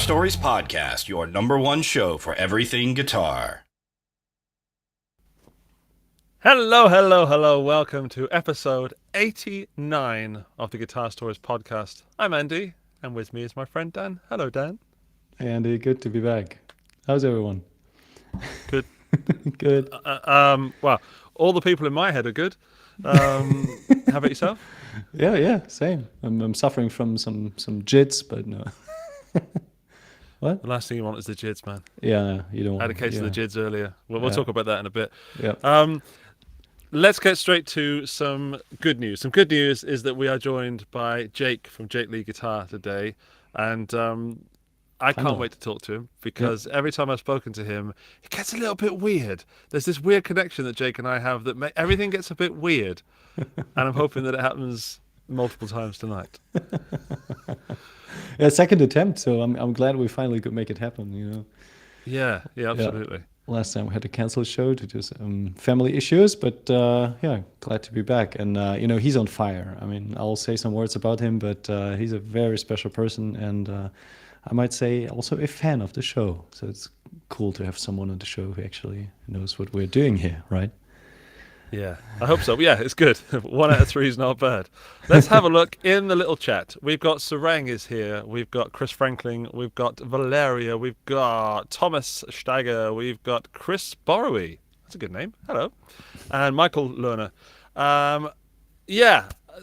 Stories Podcast, your number one show for everything guitar. Hello, hello, hello. Welcome to episode 89 of the Guitar Stories Podcast. I'm Andy, and with me is my friend Dan. Hello, Dan. Hey, Andy. Good to be back. How's everyone? Good. Good. Well, all the people in my head are good. How about yourself? Yeah, same. I'm suffering from some jits, but no. What? The last thing you want is the jids, man. Yeah, you don't I had a case of the jids earlier. We'll talk about that in a bit. Yeah. Let's get straight to some good news. Some good news is that we are joined by Jake from Jake Leigh Guitar today, and I can't wait to talk to him because every time I've spoken to him, it gets a little bit weird. There's this weird connection that Jake and I have that everything gets a bit weird, and I'm hoping that it happens multiple times tonight. Yeah, second attempt, so I'm glad we finally could make it happen. You know. Yeah, absolutely. Yeah. Last time we had to cancel a show due to some family issues, but glad to be back. And he's on fire. I mean, I'll say some words about him, but he's a very special person, and I might say also a fan of the show. So it's cool to have someone on the show who actually knows what we're doing here, right? Yeah, I hope so. Yeah, it's good. 1 out of 3 is not bad. Let's have a look in the little chat. We've got Sarang is here. We've got Chris Franklin. We've got Valeria. We've got Thomas Steiger. We've got Chris Borrowy. That's a good name. Hello. And Michael Lerner.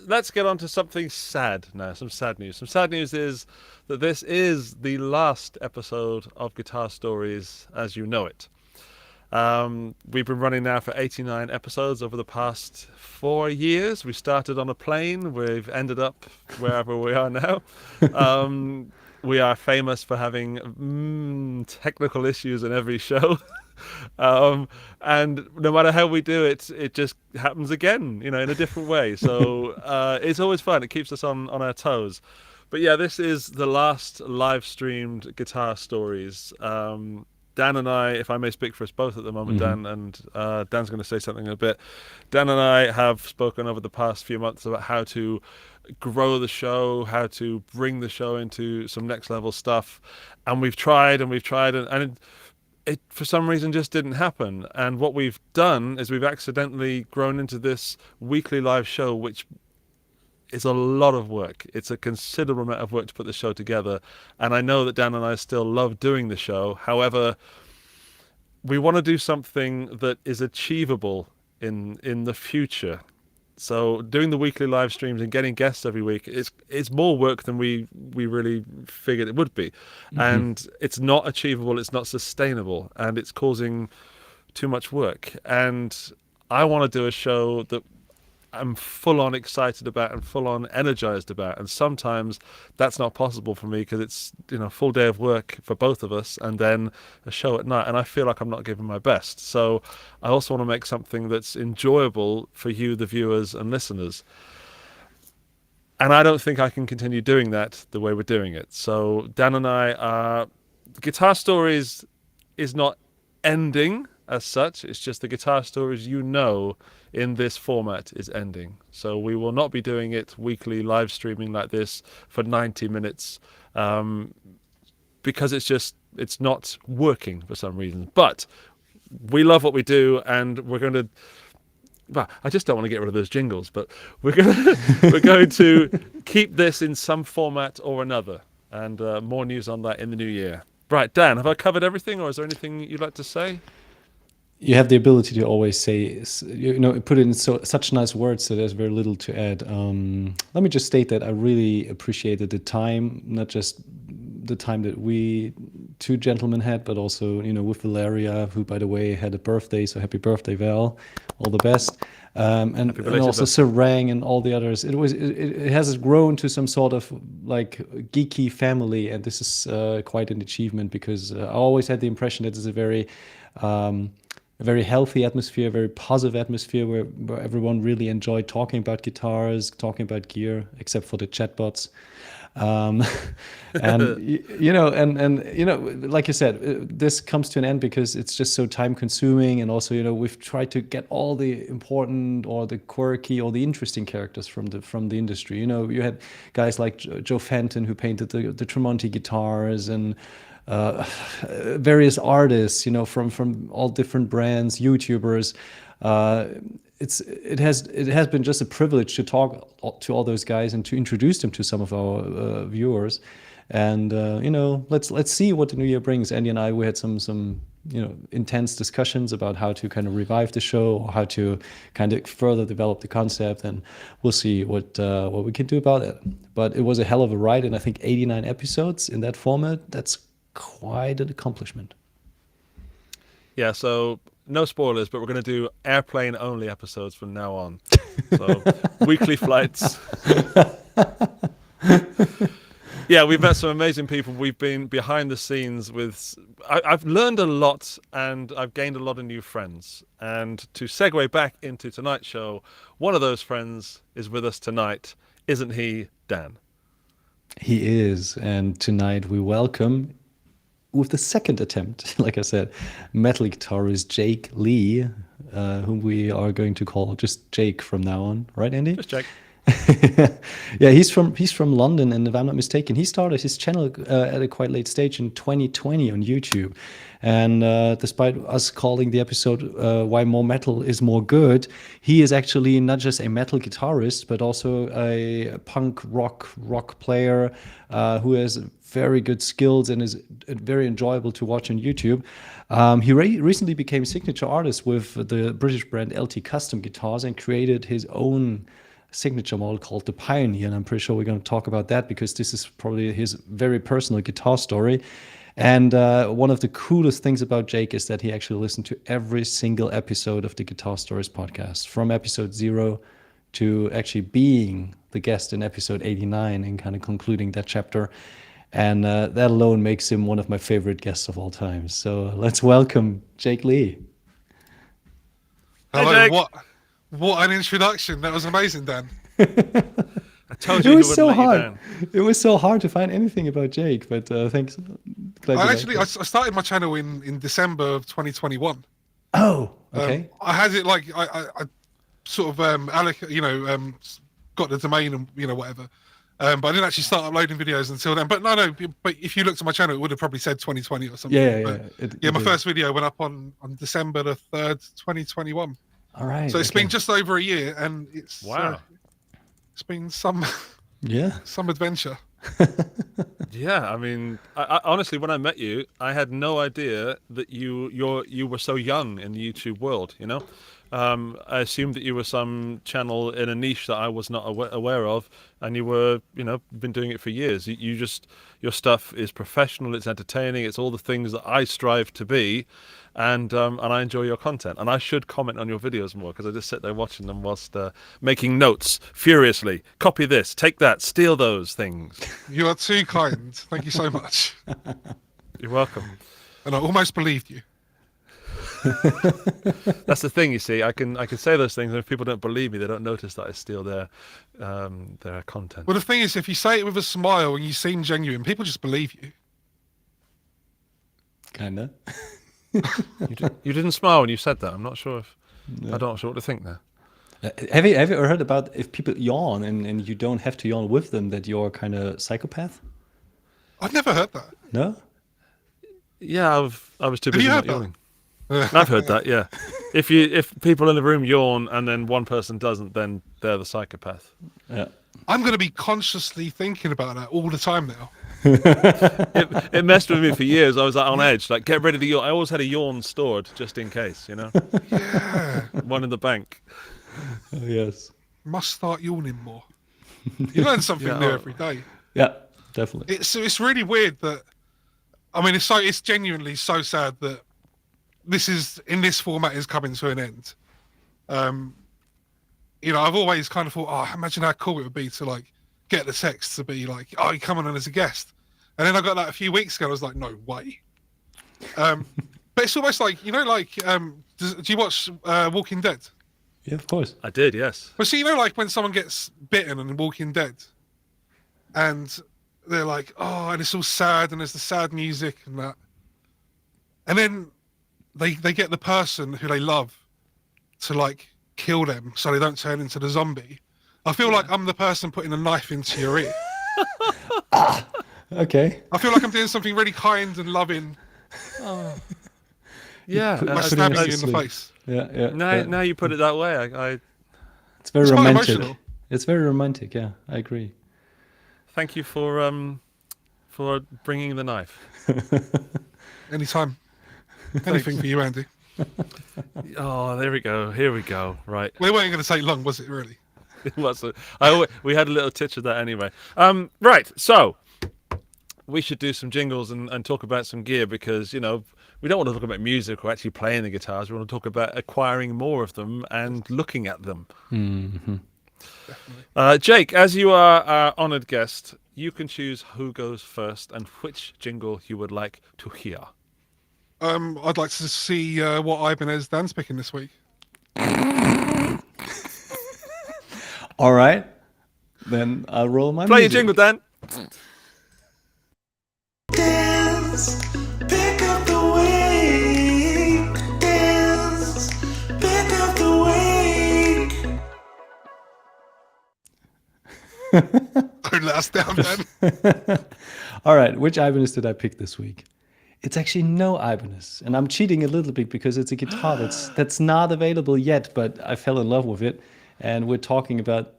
Let's get on to something sad now. Some sad news. Some sad news is that this is the last episode of Guitar Stories as you know it. We've been running now for 89 episodes over the past 4 years. We started on a plane. We've ended up wherever we are now. We are famous for having technical issues in every show. And no matter how we do it, it just happens again, in a different way. So it's always fun. It keeps us on our toes. But yeah, this is the last live streamed Guitar Stories. Dan and I, if I may speak for us both at the moment, Dan, and Dan's going to say something in a bit. Dan and I have spoken over the past few months about how to grow the show, how to bring the show into some next level stuff. And we've tried, and it for some reason just didn't happen. And what we've done is we've accidentally grown into this weekly live show, which is a lot of work. It's a considerable amount of work to put the show together. And I know that Dan and I still love doing the show. However, we want to do something that is achievable in the future. So doing the weekly live streams and getting guests every week is more work than we really figured it would be. And it's not achievable, it's not sustainable, and it's causing too much work. And I want to do a show that I'm full on excited about and full on energized about, and sometimes that's not possible for me because it's a full day of work for both of us and then a show at night, and I feel like I'm not giving my best. So I also want to make something that's enjoyable for you, the viewers and listeners, and I don't think I can continue doing that the way we're doing it. So Dan and I are Guitar Stories is not ending as such. It's just the Guitar Stories in this format is ending. So we will not be doing it weekly live streaming like this for 90 minutes because it's not working for some reason. But we love what we do, and we're going to... Well, I just don't want to get rid of those jingles, but we're going to keep this in some format or another, and more news on that in the new year. Right, Dan, have I covered everything, or is there anything you'd like to say? You have the ability to always say, put it in such nice words that there's very little to add. Let me just state that I really appreciated the time, not just the time that we two gentlemen had, but also, with Valeria, who, by the way, had a birthday. So happy birthday, Val. All the best. And also Sarang and all the others. It has grown to some sort of like geeky family. And this is quite an achievement because I always had the impression that it's a very a very healthy atmosphere, very positive atmosphere where everyone really enjoyed talking about guitars, talking about gear, except for the chatbots. Um, and like you said, this comes to an end because it's just so time consuming, and also we've tried to get all the important or the quirky or the interesting characters from the industry. You had guys like Joe Fenton, who painted the Tremonti guitars, and various artists, from all different brands, YouTubers. It has been just a privilege to talk to all those guys and to introduce them to some of our viewers. And let's see what the new year brings. Andy and we had some intense discussions about how to kind of revive the show, or how to kind of further develop the concept, and we'll see what we can do about it. But it was a hell of a ride, and I think 89 episodes in that format, that's quite an accomplishment. Yeah, so no spoilers, but we're going to do airplane only episodes from now on. So weekly flights. Yeah, we've met some amazing people. We've been behind the scenes with... I've learned a lot, and I've gained a lot of new friends. And to segue back into tonight's show, one of those friends is with us tonight. Isn't he, Dan? He is. And tonight we welcome, with the second attempt, like I said, metal guitarist Jake Leigh, whom we are going to call just Jake from now on. Right, Andy? Just Jake. Yeah, he's from London, and if I'm not mistaken, he started his channel at a quite late stage in 2020 on YouTube. And despite us calling the episode "Why More Metal Is More Good," he is actually not just a metal guitarist, but also a punk rock player who has very good skills and is very enjoyable to watch on YouTube. He recently became signature artist with the British brand LT Custom Guitars and created his own signature model called the Pioneer, and I'm pretty sure we're going to talk about that because this is probably his very personal guitar story. And one of the coolest things about Jake is that he actually listened to every single episode of the Guitar Stories podcast, from episode 0 to actually being the guest in episode 89 and kind of concluding that chapter. And that alone makes him one of my favorite guests of all time. So let's welcome Jake Leigh. Hey, Hello, Jake. What an introduction. That was amazing, Dan. I told It you was he so wouldn't let you hard. down. It was so hard to find anything about Jake, but thanks. Glad you liked I it. started my channel in December of 2021. Oh, okay. I had it like I sort of got the domain and whatever. But I didn't actually start uploading videos until then. But no. But if you looked at my channel, it would have probably said 2020 or something. Yeah. But, my first video went up on December the 3rd, 2021. All right. So it's been just over a year, and it's it's been some adventure. Yeah, I mean, I honestly, when I met you, I had no idea that you were so young in the YouTube world. I assumed that you were some channel in a niche that I was not aware of, and you were, been doing it for years. Your stuff is professional, it's entertaining, it's all the things that I strive to be, and I enjoy your content. And I should comment on your videos more, because I just sit there watching them whilst making notes furiously. Copy this, take that, steal those things. You are too kind. Thank you so much. You're welcome. And I almost believed you. That's the thing, you see. I can say those things, and if people don't believe me, they don't notice that I steal their content. Well, the thing is, if you say it with a smile and you seem genuine, people just believe you. Kinda. You didn't smile when you said that. I'm not sure if I don't know what to think there. Have you ever heard about if people yawn and you don't have to yawn with them, that you're kind of psychopath? I've never heard that. No? Yeah, I was too Have busy you not heard that? yawning. I've heard that. Yeah, if people in the room yawn and then one person doesn't, then they're the psychopath. Yeah. I'm going to be consciously thinking about that all the time now. It messed with me for years. I was like on edge, like get ready to yawn. I always had a yawn stored just in case, Yeah. one in the bank. Oh, yes. Must start yawning more. You learn something new every day. Yeah, definitely. It's really weird that, I mean, it's genuinely so sad that this format is coming to an end. I've always kind of thought, imagine how cool it would be to like get the text to be like, oh, you're coming on as a guest. And then I got that a few weeks ago. I was like, no way. But But it's almost like like do you watch Walking Dead? Yeah, of course. I did, yes. Well, see, like when someone gets bitten in Walking Dead, and they're like, oh, and it's all sad, and there's the sad music and that, and then they get the person who they love to like kill them so they don't turn into the zombie. I feel like I'm the person putting a knife into your ear. Okay. I feel like I'm doing something really kind and loving Yeah. by Putting stabbing us you to in the sleep. face. Yeah. Now you put it that way. I It's very It's quite romantic. emotional. It's very romantic. Yeah, I agree. thank you for bringing the knife. Anytime. Anything for you, Andy. Oh, there we go. Here we go. Right. Well, it wasn't going to take long, was it, really? We had a little titch of that anyway. Right. So we should do some jingles and talk about some gear because, we don't want to talk about music or actually playing the guitars. We want to talk about acquiring more of them and looking at them. Mm-hmm. Jake, as you are our honoured guest, you can choose who goes first and which jingle you would like to hear. I'd like to see what Ibanez Dan's picking this week. All right. Then I'll roll my Play your music. jingle, Dan. Dance, pick up the week. Dance, pick up the week. Don't let us down, Dan. All right. Which Ibanez did I pick this week? It's actually no Ibanez, and I'm cheating a little bit because it's a guitar that's not available yet, but I fell in love with it, and we're talking about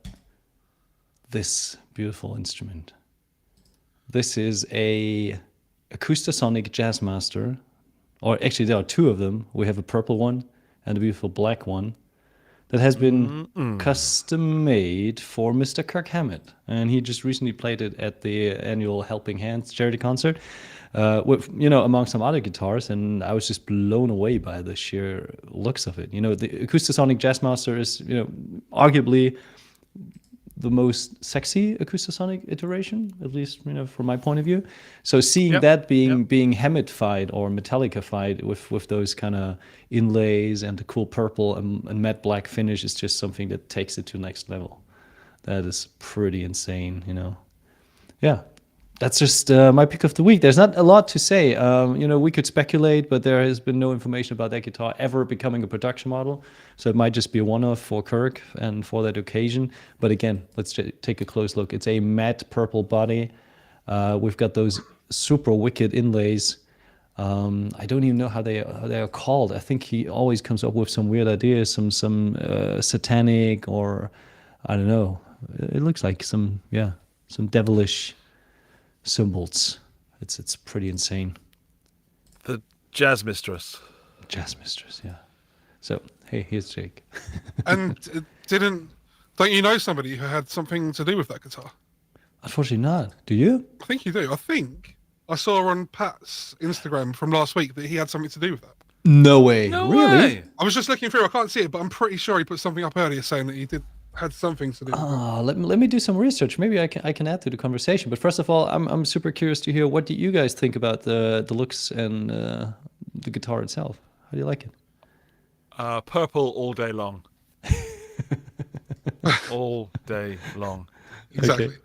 this beautiful instrument. This is a Acoustasonic Jazzmaster, or actually there are two of them. We have a purple one and a beautiful black one that has been custom made for Mr. Kirk Hammett, and he just recently played it at the annual Helping Hands charity concert. With among some other guitars, and I was just blown away by the sheer looks of it. The Acoustasonic Jazzmaster is arguably the most sexy Acoustasonic iteration, at least from my point of view. So seeing that being Hammett-fied or Metallica-fied with those kind of inlays and the cool purple and matte black finish is just something that takes it to the next level. That is pretty insane, Yeah. That's just my pick of the week. There's not a lot to say. We could speculate, but there has been no information about that guitar ever becoming a production model. So it might just be a one-off for Kirk and for that occasion. But again, let's take a close look. It's a matte purple body. We've got those super wicked inlays. I don't even know how they are called. I think he always comes up with some weird ideas, some satanic or I don't know. It looks like some devilish symbols. It's pretty insane. The Jazz Mistress. Jazz Mistress, yeah. So hey, here's Jake. And don't you know somebody who had something to do with that guitar? Unfortunately not. Do you? I think you do. I think I saw on Pat's Instagram from last week that he had something to do with that. No way. No really? way. I was just looking through. I can't see it, but I'm pretty sure he put something up earlier saying that he had something to do with it. Let me do some research. Maybe I can add to the conversation. But first of all, I'm super curious to hear what do you guys think about the looks and the guitar itself. How do you like it? Purple all day long. All day long. Exactly. Okay.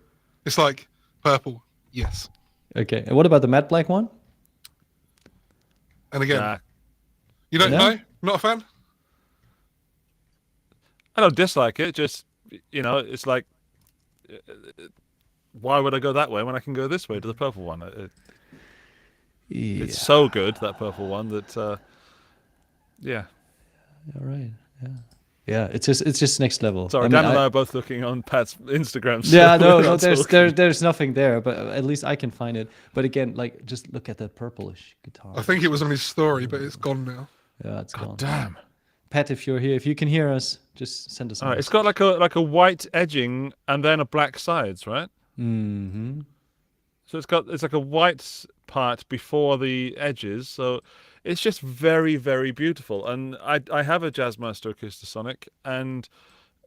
It's like purple, yes. Okay. And what about the matte black one? And again, Nah. you don't Yeah. know? Not a fan? I don't dislike it. Just it's like, why would I go that way when I can go this way to the purple one? It's so good, that purple one, that yeah. All right. Yeah. Yeah. It's just next level. Sorry, I mean, Dan and I are both looking on Pat's Instagram. So Yeah, no, we're no. not There's talking. there's nothing there, but at least I can find it. But again, like just look at that purplish guitar. I think it was on his story, but it's gone now. Yeah, it's gone. Damn. Pat, if you're here, if you can hear us, just send us. All right, it's got like a white edging and then a black sides, right? Mm-hmm. So it's like a white part before the edges. So it's just very, very beautiful. And I have a Jazzmaster Acoustasonic, and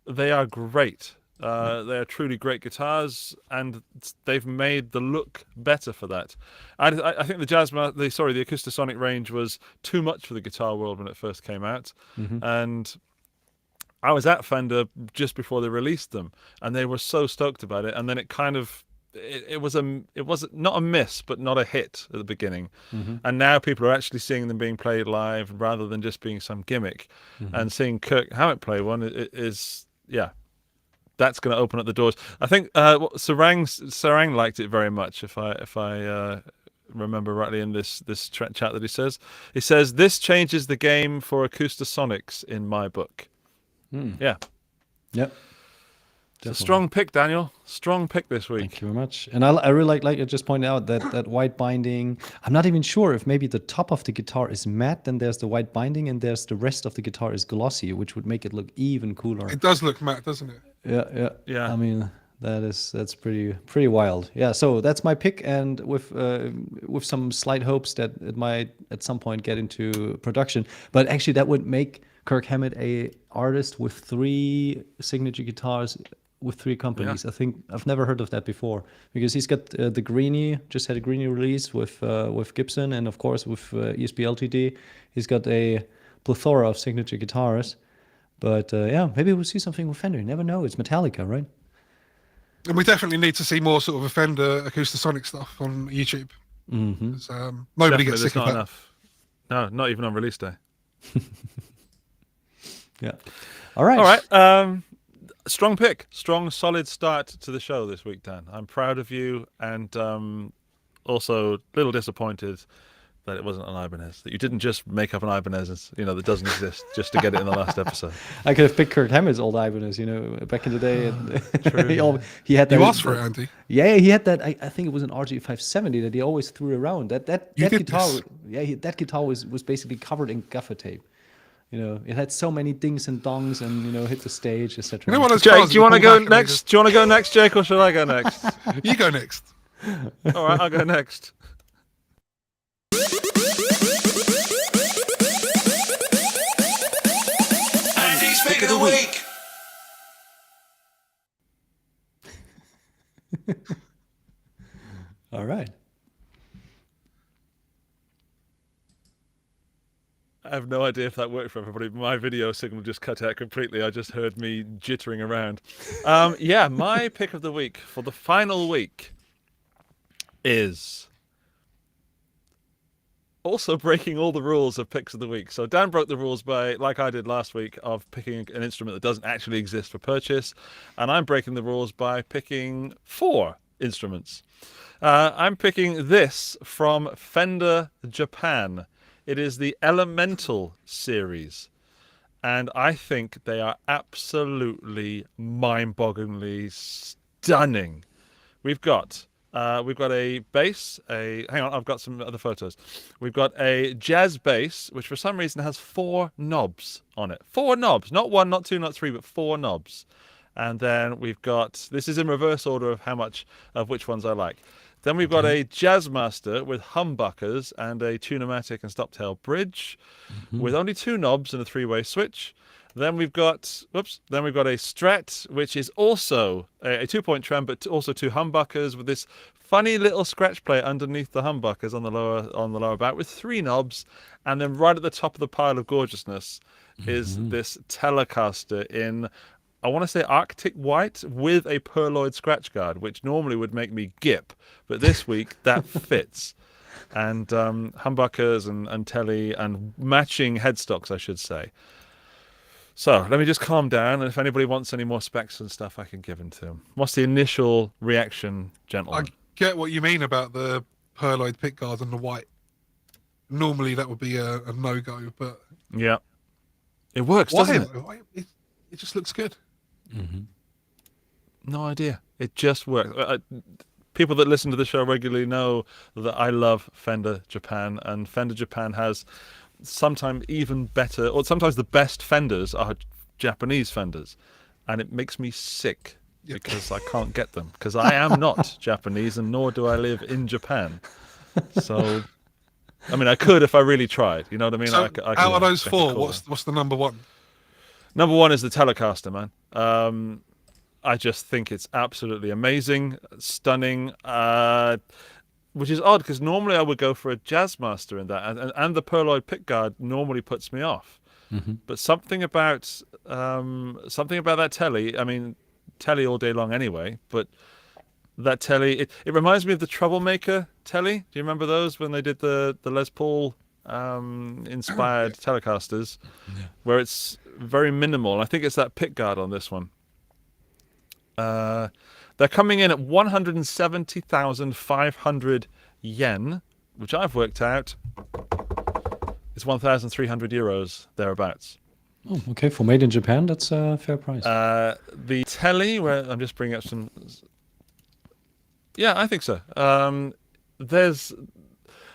they are great. They're truly great guitars, and they've made the look better for that. I think the the Acoustasonic range was too much for the guitar world when it first came out, and I was at Fender just before they released them, and they were so stoked about it. And then it kind of it was not a miss, but not a hit at the beginning. And now people are actually seeing them being played live rather than just being some gimmick. And seeing Kirk Hammett play one is that's going to open up the doors. I think Sarang liked it very much. If I remember rightly in this chat that he says this changes the game for Acoustasonics in my book. Yeah. Yep. It's a strong pick, Daniel. Strong pick this week. Thank you very much. And I really like I just pointed out that white binding. I'm not even sure if maybe the top of the guitar is matte, then there's the white binding, and there's the rest of the guitar is glossy, which would make it look even cooler. It does look matte, doesn't it? Yeah. I mean, that's pretty wild. Yeah. So that's my pick, and with some slight hopes that it might at some point get into production. But actually, that would make Kirk Hammett a artist with 3 signature guitars with 3 companies. I think I've never heard of that before, because he's got the Greenie, just had a Greenie release with Gibson, and of course with ESP Ltd. He's got a plethora of signature guitars. But maybe we'll see something with Fender. You never know. It's Metallica, right? And we definitely need to see more sort of a Fender Acoustasonic stuff on YouTube. Nobody gets sick of that. Enough. No, not even on release day. Yeah. All right. Strong pick. Strong, solid start to the show this week, Dan. I'm proud of you, and also a little disappointed that it wasn't an Ibanez, that you didn't just make up an Ibanez, that doesn't exist, just to get it in the last episode. I could have picked Kurt Hammett's old Ibanez, back in the day. And he had that. You asked for it, Andy. Yeah, he had that. I think it was an RG570 that he always threw around. That guitar. That guitar was basically covered in gaffer tape. It had so many dings and dongs, and hit the stage, etc. Jake, do you want to go next? Do you want to go next, Jake, or should I go next? You go next. All right, I'll go next. Andy's pick of the week. All right. I have no idea if that worked for everybody. My video signal just cut out completely. I just heard me jittering around. My pick of the week for the final week is also breaking all the rules of picks of the week. So Dan broke the rules by, like I did last week, of picking an instrument that doesn't actually exist for purchase. And I'm breaking the rules by picking 4 instruments. I'm picking this from Fender Japan. It is the Elemental series, and I think they are absolutely mind-bogglingly stunning. We've got a bass. Hang on, I've got some other photos. We've got a jazz bass, which for some reason has 4 knobs on it. 4 knobs, not 1, not 2, not 3, but 4 knobs. And then we've got, this is in reverse order of which ones I like. Then we've got a Jazzmaster with humbuckers and a Tune-o-matic and stop-tail bridge with only 2 knobs and a 3-way switch. Then we've got a Strat, which is also a 2-point trem, but also 2 humbuckers with this funny little scratch plate underneath the humbuckers on the lower back with 3 knobs. And then right at the top of the pile of gorgeousness is this Telecaster in, I want to say, Arctic white with a pearloid scratch guard, which normally would make me gip, but this week that fits. And humbuckers and telly and matching headstocks, I should say. So let me just calm down, and if anybody wants any more specs and stuff, I can give them to them. What's the initial reaction, gentlemen? I get what you mean about the pearloid pick guard and the white. Normally that would be a no-go, but... Yeah. It works, doesn't it? It just looks good. No idea. It just works. People that listen to the show regularly know that I love Fender Japan, and Fender Japan has sometimes even better, or sometimes the best Fenders are Japanese Fenders, and it makes me sick because I can't get them, because I am not Japanese, and nor do I live in Japan. So, I mean, I could if I really tried. You know what I mean? So I out of those 4, what's the number 1? Number 1 is the Telecaster, man. I just think it's absolutely amazing, stunning, which is odd because normally I would go for a Jazzmaster in that, and the Perloid pickguard normally puts me off. But something about that telly. I mean, telly all day long anyway. But that telly, it reminds me of the Troublemaker telly. Do you remember those when they did the Les Paul inspired Telecasters, where it's very minimal? I think it's that pickguard on this one. They're coming in at 170,500 yen, which I've worked out is 1,300 euros thereabouts. Oh, okay. For made in Japan, that's a fair price. The telly, where I'm just bringing up some. Yeah, I think so.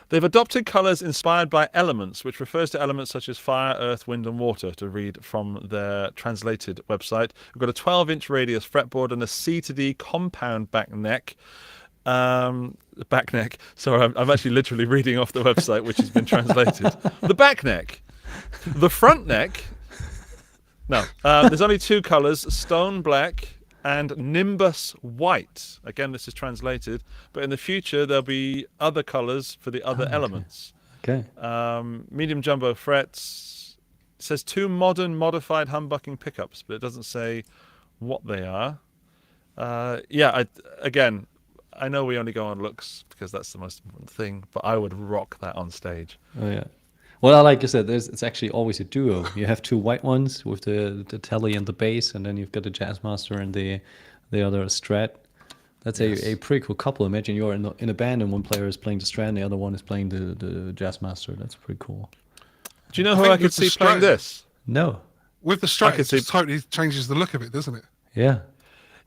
They've adopted colors inspired by elements, which refers to elements such as fire, earth, wind, and water, to read from their translated website. We've got a 12-inch radius fretboard and a C to D compound back neck. Back neck. Sorry, I'm actually literally reading off the website, which has been translated. The back neck. The front neck. No. There's only two colors, stone black and Nimbus White. Again, this is translated, but in the future there'll be other colors for the other elements. Okay. Medium jumbo frets. It says 2 modern modified humbucking pickups, but it doesn't say what they are. Again, I know we only go on looks because that's the most important thing, but I would rock that on stage. Oh yeah. Well, like you said, it's actually always a duo. You have 2 white ones with the telly and the bass, and then you've got the Jazzmaster and the other Strat. That's a pretty cool couple. Imagine you're in a band and one player is playing the Strat and the other one is playing the Jazzmaster. That's pretty cool. Do you know who I could see playing this? No. With the Strat, it just totally changes the look of it, doesn't it? Yeah.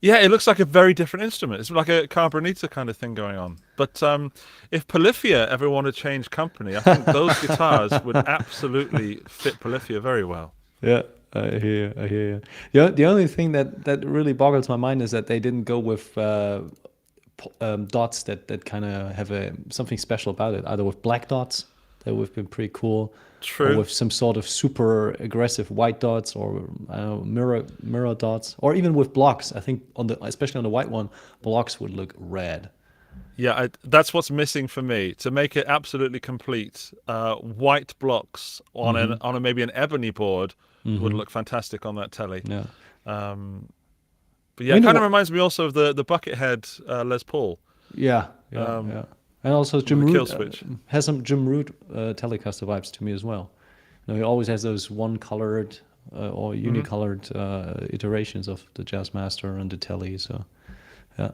Yeah, it looks like a very different instrument. It's like a Carbonita kind of thing going on. But if Polyphia ever want to change company, I think those guitars would absolutely fit Polyphia very well. Yeah, I hear you. The only thing that really boggles my mind is that they didn't go with dots that kind of have something special about it. Either with black dots, that would have been pretty cool. True. Or with some sort of super aggressive white dots, or I don't know, mirror dots, or even with blocks. I think especially on the white one, blocks would look red. Yeah, that's what's missing for me to make it absolutely complete. White blocks on maybe an ebony board would look fantastic on that telly. Yeah. But yeah, it kind of reminds me also of the Buckethead Les Paul. Yeah. And also Jim Root has some Jim Root Telecaster vibes to me as well. He always has those one-colored or unicolored iterations of the Jazzmaster and the telly. So, yeah.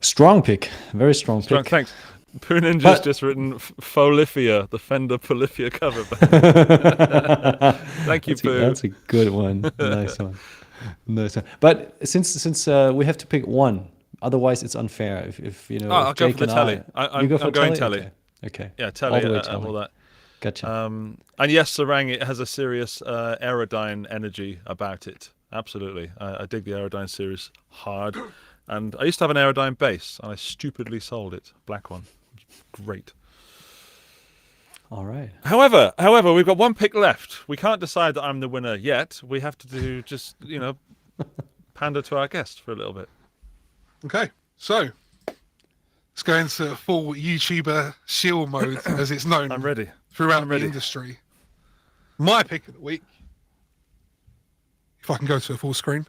Strong pick. Very strong pick. Thanks. Poo Ninja's just written Polyphia, the Fender Polyphia cover band. Thank you, Poo. That's a good one. Nice one. But since we have to pick one, otherwise it's unfair. If you know, I'll Jake go for the telly. I'm going telly. Okay. Yeah, telly. All All that. Gotcha. And yes, Sarang, it has a serious Aerodyne energy about it. Absolutely. I dig the Aerodyne series hard. And I used to have an Aerodyne bass, and I stupidly sold it. Black one. Great. All right. However, we've got one pick left. We can't decide that I'm the winner yet. We have to just, pander to our guest for a little bit. Okay, so let's go into full YouTuber shield mode, as it's known. I'm ready. Throughout the industry. My pick of the week, if I can go to a full screen.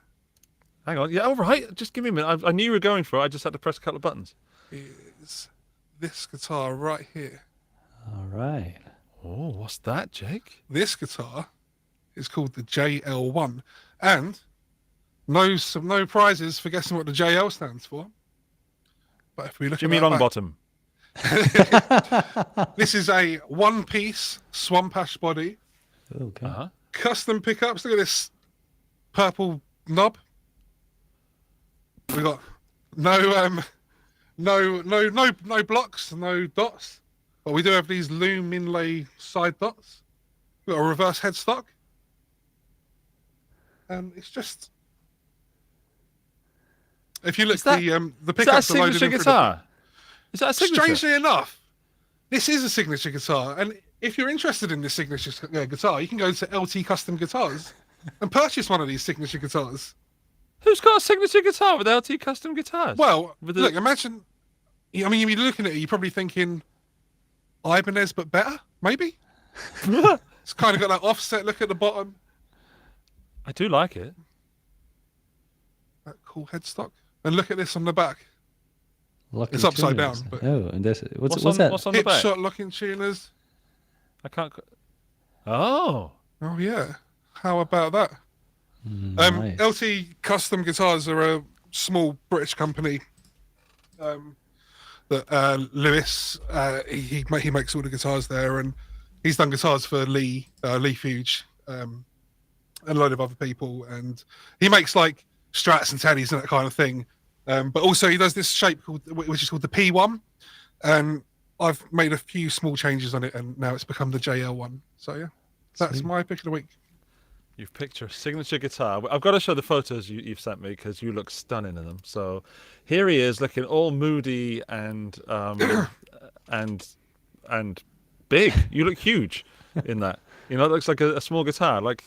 Hang on. Yeah, all right. Just give me a minute. I knew you were going for it. I just had to press a couple of buttons. Is this guitar right here. All right. Oh, what's that, Jake? This guitar is called the JL1. And no prizes for guessing what the JL stands for. But if we look Jimmy at that Longbottom. This is a one-piece Swampash body. Okay. Uh-huh. Custom pickups. Look at this purple knob. We got no blocks, no dots, but we do have these loom inlay side dots. We've got a reverse headstock. It's just, if you look, the pickups are loaded in. Is that a signature? Strangely enough, this is a signature guitar, and if you're interested in this signature guitar, you can go to LT Custom Guitars and purchase one of these signature guitars. Who's got a signature guitar with LT custom guitars? Well, With look, imagine. I mean, you're looking at it, you're probably thinking Ibanez, but better, maybe. It's kind of got that offset look at the bottom. I do like it. That cool headstock. And look at this on the back. Locking It's upside tuners. down, but- Oh, and what's on, that? What's on the Hip back? shot locking tuners. I can't. Oh, Oh yeah. How about that? Nice. LT Custom Guitars are a small British company. That Lewis, he makes all the guitars there, and he's done guitars for Leigh Fuge, and a load of other people, and he makes like Strats and Teddies and that kind of thing. But also he does this shape which is called the P1, and I've made a few small changes on it, and now it's become the JL1. So yeah, that's Sweet. my pick of the week. you've picked your signature guitar. I've got to show the photos you've sent me because you look stunning in them. So here he is, looking all moody and and big. You look huge in that. You know, it looks like a small guitar, like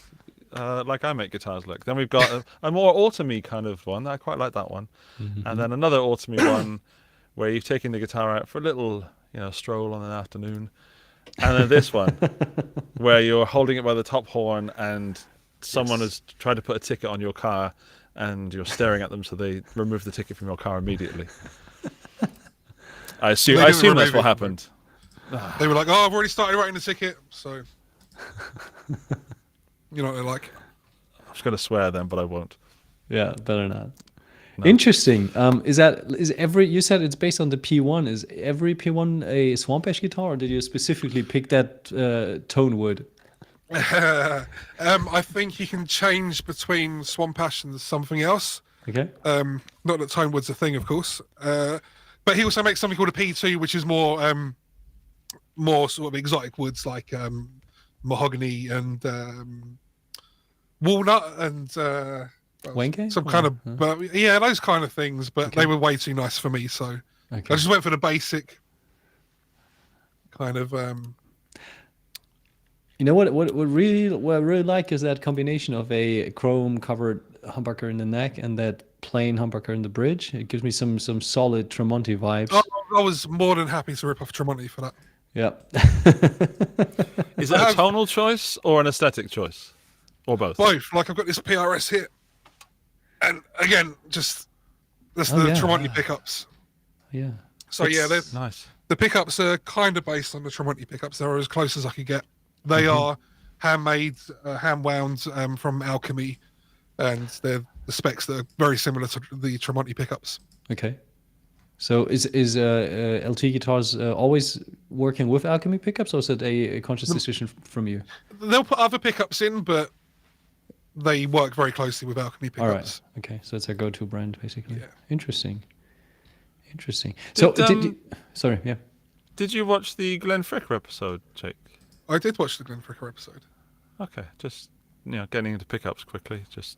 I make guitars look. Then we've got a more autumny kind of one. I quite like that one. And then another autumny one where you've taken the guitar out for a little, stroll on an afternoon. And then this one where you're holding it by the top horn and someone has tried to put a ticket on your car and you're staring at them, so they remove the ticket from your car immediately. I assume They didn't that's remove what it. happened. They were like, "Oh, I've already started writing the ticket," so you know what they're like. I was going to swear then, but I won't. Yeah, better not. No. Interesting. Is every, you said it's based on the P1? Is every P1 a Swamp Ash guitar, or did you specifically pick that tone wood? I think you can change between Swamp Ash and something else. Okay. Not that Tonewood's a thing, of course. But he also makes something called a P2, which is more sort of exotic woods like mahogany and walnut and Wenke? some kind of those kind of things. But they were way too nice for me, so I Okay. just went for the basic kind of. You know what I really like is that combination of a chrome covered humbucker in the neck and that plain humbucker in the bridge. It gives me some solid Tremonti vibes. Oh, I was more than happy to rip off Tremonti for that. Yeah. Is it a tonal choice or an aesthetic choice? Or both? Both. Like I've got this PRS here, and again, just that's Oh, the yeah. Tremonti pickups. Yeah. So yeah, Nice. the pickups are kind of based on the Tremonti pickups. They're as close as I could get. They are handmade, hand wound from Alchemy, and they're the specs that are very similar to the Tremonti pickups. Okay. So is LT Guitars always working with Alchemy pickups, or is it a conscious decision from you? They'll put other pickups in, but they work very closely with Alchemy All pickups. right. Okay. So it's a go-to brand, basically. Yeah. Interesting. So sorry. Yeah. Did you watch the Glenn Fricker episode, Jake? I did watch the Glenn Fricker episode. Okay, just getting into pickups quickly. Just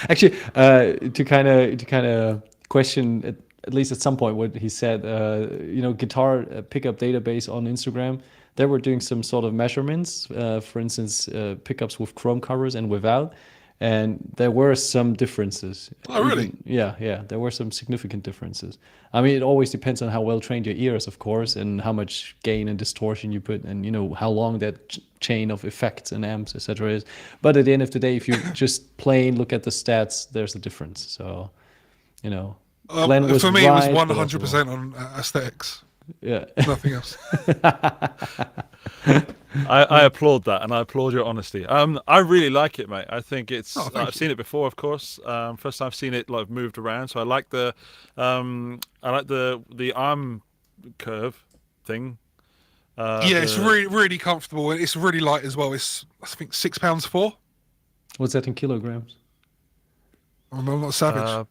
Actually, to kind of question at least at some point what he said, guitar pickup database on Instagram, they were doing some sort of measurements, for instance, pickups with chrome covers and without, and there were some differences. Oh, really? Yeah, there were some significant differences. I mean, it always depends on how well trained your ear is, of course, and how much gain and distortion you put, and how long that chain of effects and amps, etc. is. But at the end of the day, if you just plain look at the stats, there's a difference. So, Glenn was for me, it was right, but also 100% on aesthetics. yeah. Nothing else. I applaud that, and I applaud your honesty. I really like it, mate. I think it's. Oh, thank I've you. seen it before, of course. First time I've seen it like moved around, so I like the arm curve thing. It's really, really comfortable, and it's really light as well. It's, I think, £6.4. What's that in kilograms? I'm not savage.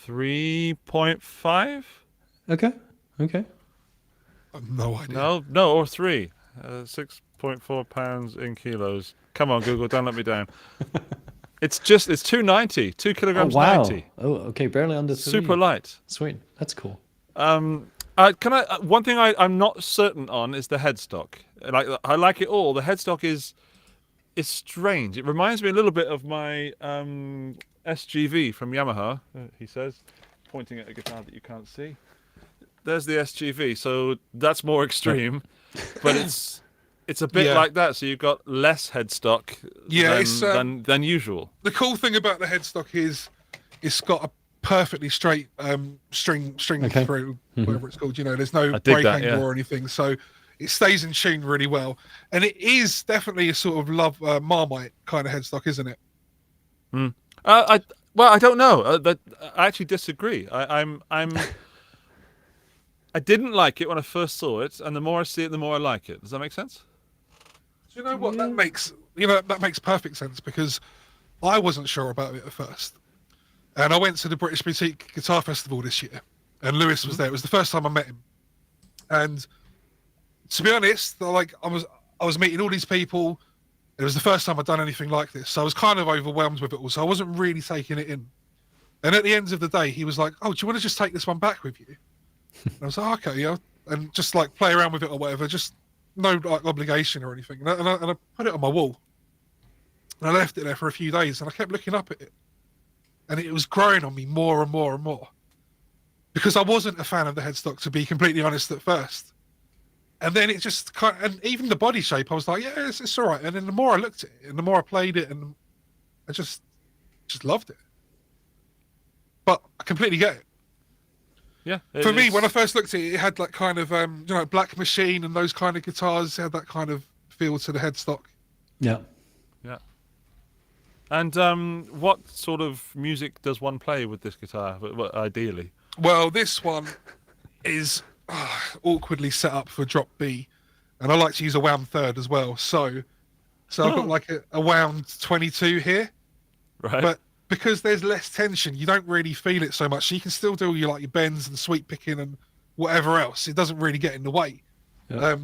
3.5. Okay. I have no idea. No, or 3. 6.4 pounds in kilos. Come on, Google, don't let me down. It's 290, 2 kilograms. Oh, wow. 90. Oh, okay, barely under 3. Super light. Sweet. That's cool. One thing I'm not certain on is the headstock. I like it all. The headstock is It's strange. It reminds me a little bit of my SGV from Yamaha. He says, pointing at a guitar that you can't see. There's the SGV. So that's more extreme, but it's a bit like that. So you've got less headstock than usual. The cool thing about the headstock is it's got a perfectly straight string through, whatever it's called. You know, there's no break angle or anything, so it stays in tune really well. And it is definitely a sort of Marmite kind of headstock, isn't it? I don't know. I actually disagree. I didn't like it when I first saw it, and the more I see it, the more I like it. Does that make sense? Do you know what that makes? That makes perfect sense, because I wasn't sure about it at first. And I went to the British Boutique Guitar Festival this year, and Lewis was there. It was the first time I met him. And to be honest, I was meeting all these people. It was the first time I'd done anything like this, so I was kind of overwhelmed with it all. So I wasn't really taking it in. And at the end of the day, he was like, "Oh, do you want to just take this one back with you?" And I was like, "Okay, yeah," and just like play around with it or whatever. Just no like obligation or anything. And I put it on my wall, and I left it there for a few days, and I kept looking up at it. And it was growing on me more and more and more, because I wasn't a fan of the headstock, to be completely honest, at first. And then it just and even the body shape, I was like, yeah, it's all right. And then the more I looked at it and the more I played it, and I just loved it. But I completely get it. Yeah. For me, when I first looked at it, it had like kind of Black Machine and those kind of guitars had that kind of feel to the headstock. Yeah. Yeah. And what sort of music does one play with this guitar, ideally? Well, this one is awkwardly set up for drop B, and I like to use a wound third as well. So I've got like a wound 22 here, right? But because there's less tension, you don't really feel it so much. So you can still do your bends and sweep picking and whatever else. It doesn't really get in the way. Yeah.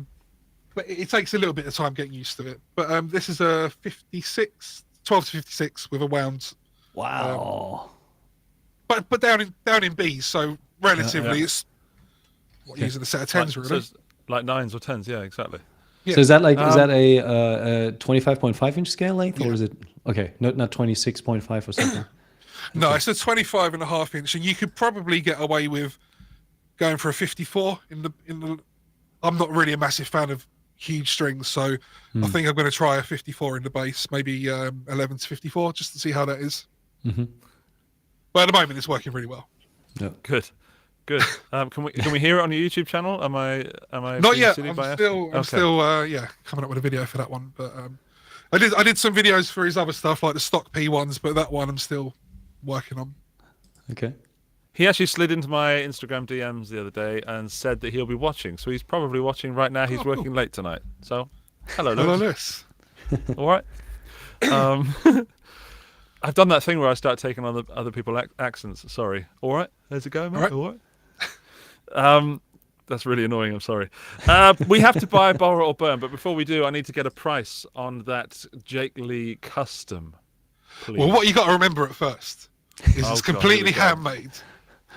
But it takes a little bit of time getting used to it. But this is a 56. 12 to 56 with a wound. Wow. But down in B's, so relatively it's using a set of tens, really. So it's like 9s or 10s, yeah, exactly. Yeah. So is that a 25.5 inch scale length, or is it not 26.5 or something? No, it's a 25.5 inch, and you could probably get away with going for a 54 in the. I'm not really a massive fan of huge strings, so I think I'm going to try a 54 in the bass, maybe 11 to 54, just to see how that is. But at the moment, it's working really well. Yeah. Good. Can we hear it on your YouTube channel? Am I not yet? I'm still coming up with a video for that one. But I did some videos for his other stuff, like the stock P ones, but that one I'm still working on. Okay. He actually slid into my Instagram DMs the other day and said that he'll be watching. So he's probably watching right now. He's working late tonight. So, hello, Lewis. All right. I've done that thing where I start taking on other people's accents. Sorry. All right. How's it going, mate? All right. That's really annoying. I'm sorry. We have to buy, borrow, or burn. But before we do, I need to get a price on that Jake Leigh custom. Please. Well, what you got to remember at first is it's completely handmade.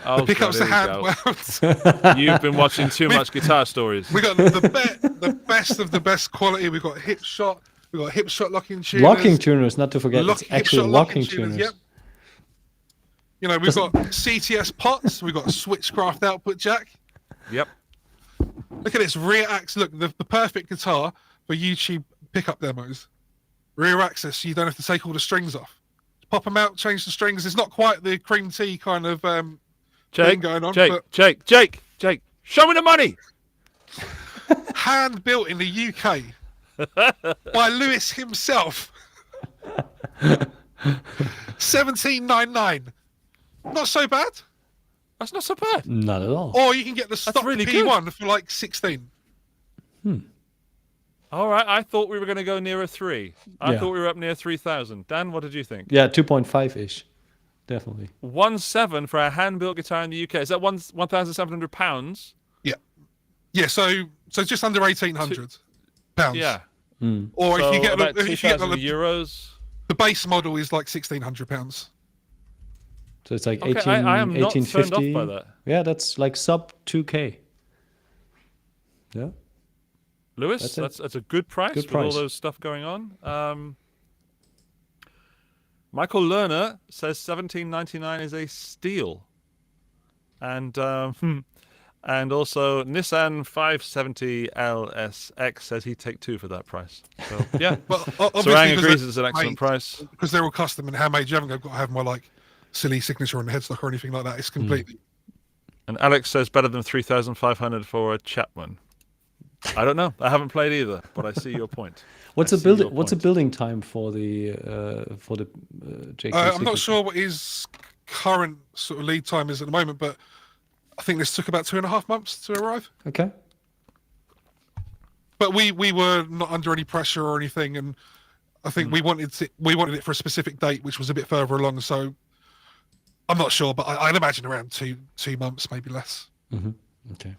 The pickups are hand wound. You've been watching too much Guitar Stories. We got the best of the best quality. We've got hip shot. We've got hip shot locking tuners. Locking tuners, not to forget. It's actual locking tuners. Yep. You know, we've got CTS pots. We've got a switchcraft output jack. Yep. Look at this rear axis. Look, the perfect guitar for YouTube pickup demos. Rear axis, so you don't have to take all the strings off. Pop them out, change the strings. It's not quite the cream tea kind of thing going on. Jake, show me the money. Hand built in the UK by Lewis himself. 17.99. Not so bad. That's not so bad. Not at all. Or you can get the stock really P1 for like 16. All right, I thought we were going to go near a 3. I thought we were up near 3,000. Dan, what did you think? Yeah, 2.5-ish. Definitely. 1.7 for a hand-built guitar in the UK. Is that £1,700? Yeah. Yeah, so just under 1,800 pounds. Yeah. Or so if you get about €2,000, the base model is like £1,600. So it's like okay, I am not 1850. turned off by that. Yeah, that's like sub 2K. Yeah. Lewis, that's a good price with all those stuff going on. Michael Lerner says 1799 is a steal, and and also Nissan 570 LSX says he'd take 2 for that price. So yeah, But Sarang agrees it's an excellent price. because they're all custom and handmade. You haven't got to have my like silly signature on the headstock or anything like that. It's completely. And Alex says better than 3,500 for a Chapman. I don't know. I haven't played either, but I see your point. What's a building time for the Jake? I'm not sure what his current sort of lead time is at the moment, but I think this took about 2.5 months to arrive. Okay. But we were not under any pressure or anything, and I think we wanted it for a specific date, which was a bit further along. So I'm not sure, but I'd imagine around 2 months, maybe less. Mm-hmm. Okay.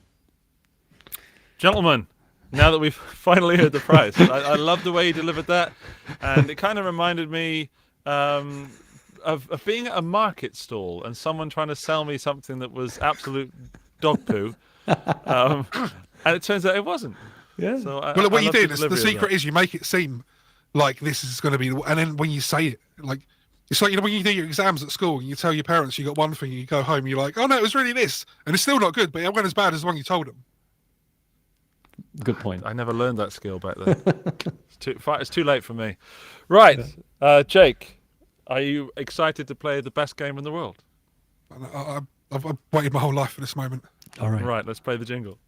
Gentlemen, now that we've finally heard the price, I love the way you delivered that, and it kind of reminded me of being at a market stall and someone trying to sell me something that was absolute dog poo, and it turns out it wasn't. Yeah. So Well, what I you love do, the the delivery of secret that. is you make it seem like this is going to be, and then when you say it, like it's like, you know, when you do your exams at school and you tell your parents you got one thing, and you go home, and you're like, oh no, it was really this, and it's still not good, but it went as bad as the one you told them. Good point. I never learned that skill back then. It's too late for me. Right, Jake, are you excited to play the best game in the world? And I've waited my whole life for this moment. All right. Right, let's play the jingle.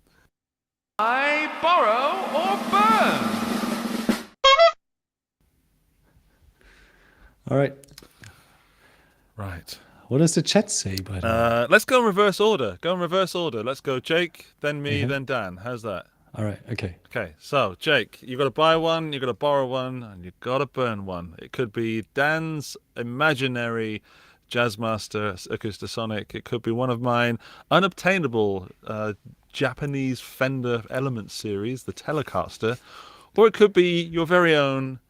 I borrow or burn. All right. Right. What does the chat say, by the way? Let's go in reverse order. Let's go Jake, then me, then Dan. How's that? All right. Okay. Okay, so Jake, you got to buy one, you got to borrow one, and you got to burn one. It could be Dan's imaginary Jazzmaster Acoustasonic. It could be one of mine unobtainable Japanese Fender Element series, the Telecaster, or it could be your very own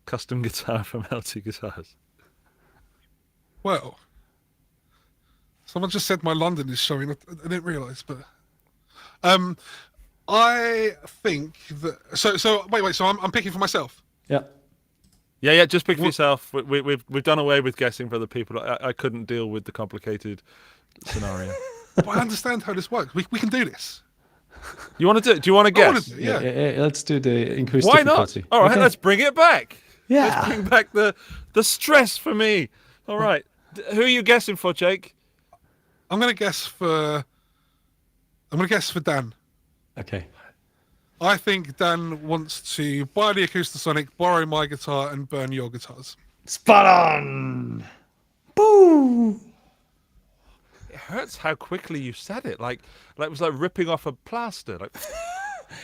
custom guitar from LT Guitars. Well, someone just said my London is showing. I didn't realise, but I think that. So wait. So I'm picking for myself. Yeah. Yeah. Just pick for yourself. We've done away with guessing for other people. I couldn't deal with the complicated scenario. But I understand how this works. We can do this. You want to do it? Do you want to I wanna guess? do it, yeah. Let's do the increased Why not? difficulty. All right, Okay. let's bring it back. Yeah. Let's bring back the stress for me. All right. Who are you guessing for, Jake? I'm gonna guess for Dan. Okay. I think Dan wants to buy the Acoustasonic, borrow my guitar, and burn your guitars. Spot on. Boo. It hurts how quickly you said it. Like it was like ripping off a plaster.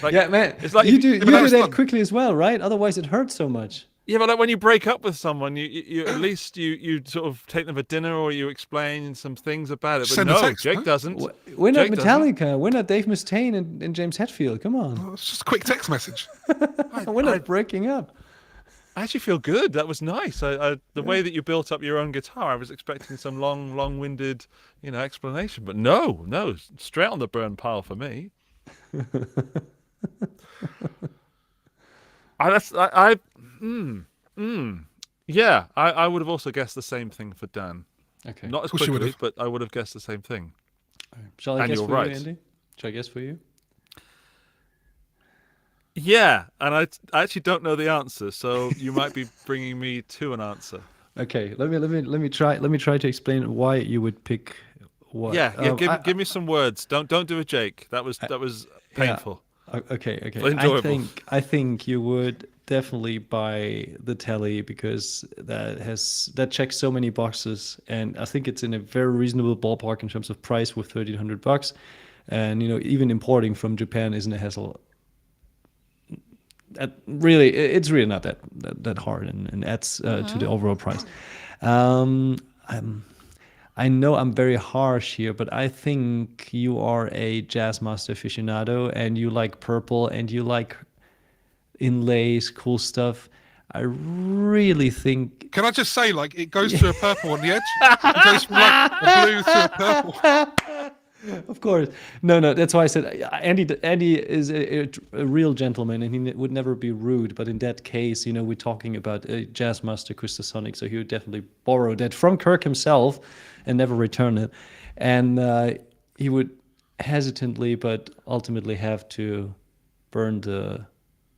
Like Yeah, man. It's like you do that was that fun. quickly as well, right? Otherwise, it hurts so much. Yeah, but like when you break up with someone, you at least you sort of take them for dinner or you explain some things about it. But Send a no, text, Jake huh? doesn't. We're not Jake doesn't. Metallica. We're not Dave Mustaine and James Hetfield. Come on. It's just a quick text message. We're not breaking up. I actually feel good. That was nice. The way that you built up your own guitar, I was expecting some long-winded, explanation. But no, straight on the burn pile for me. Yeah, I would have also guessed the same thing for Dan. Okay. Not as course you quickly, would've. but I would have guessed the same thing. Shall I And guess you're for right. you, Andy? Shall I guess for you? Yeah, and I actually don't know the answer, so you might be bringing me to an answer. Okay. Let me try to explain why you would pick what. Yeah. Give me some words. Don't do a Jake. That was painful. Okay. But enjoyable. I think you would definitely buy the Telly because that checks so many boxes, and I think it's in a very reasonable ballpark in terms of price with $1,300, and even importing from Japan isn't a hassle. It's really not that hard and adds to the overall price. I know I'm very harsh here, but I think you are a Jazzmaster aficionado and you like purple and you like inlays, cool stuff. I really think. Can I just say, like, it goes to a purple on the edge? It goes from like a blue to a purple. Of course. No. That's why I said Andy is a real gentleman, and he would never be rude. But in that case, we're talking about a Jazzmaster Acoustasonic, so he would definitely borrow that from Kirk himself and never return it. And he would hesitantly, but ultimately have to burn the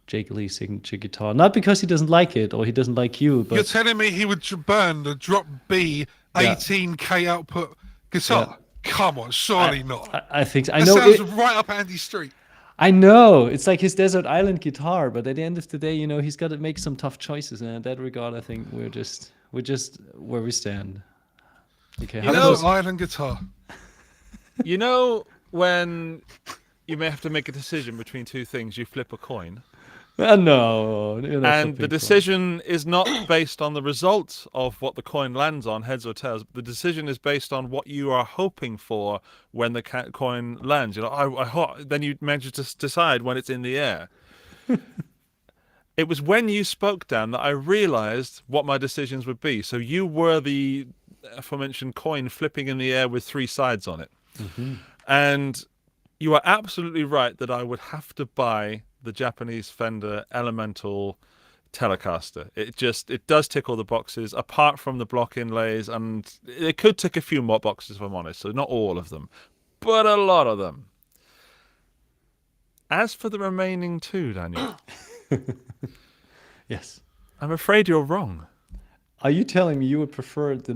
Jake Leigh signature guitar. Not because he doesn't like it or he doesn't like you, but You're telling me he would burn the drop B 18K output guitar? Yeah. Come on, surely not. I think so. I That know sounds it, right up Andy's street. I know it's like his desert island guitar, but at the end of the day, he's got to make some tough choices, and in that regard, I think we're just where we stand. Okay, how Desert close? island guitar. You know when you may have to make a decision between two things, you flip a coin. No, you're not And the flipping decision is not based on the result of what the coin lands on, heads or tails. The decision is based on what you are hoping for when the coin lands. I hope. Then you manage to decide when it's in the air. It was when you spoke, Dan, that I realized what my decisions would be. So you were the aforementioned coin flipping in the air with three sides on it. Mm-hmm. And you are absolutely right that I would have to buy the Japanese Fender Elemental Telecaster. It does tick all the boxes, apart from the block inlays, and it could tick a few more boxes if I'm honest, so not all of them, but a lot of them. As for the remaining two, Daniel, Yes. I'm afraid you're wrong. Are you telling me you would prefer the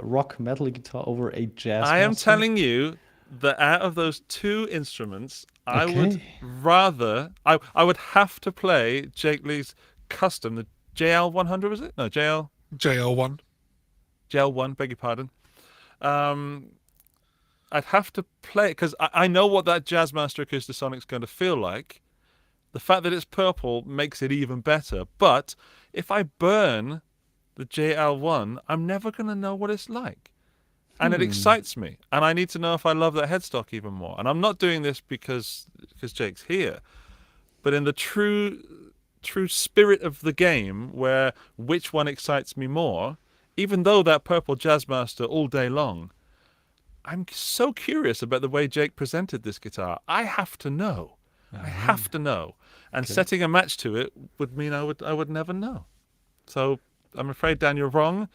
rock metal guitar over a jazz? I am telling you that out of those two instruments, I would Okay. rather... I would have to play Jake Leigh's custom, the JL100, was it? No, JL1. JL1, beg your pardon. I'd have to play it because I know what that Jazzmaster Acoustasonic's going to feel like. The fact that it's purple makes it even better. But if I burn the JL1, I'm never going to know what it's like. And it excites me. And I need to know if I love that headstock even more. And I'm not doing this because Jake's here. But in the true spirit of the game, where which one excites me more, even though that purple Jazzmaster all day long, I'm so curious about the way Jake presented this guitar. I have to know. I have to know. And setting a match to it would mean I would never know. So I'm afraid, Dan, you're wrong.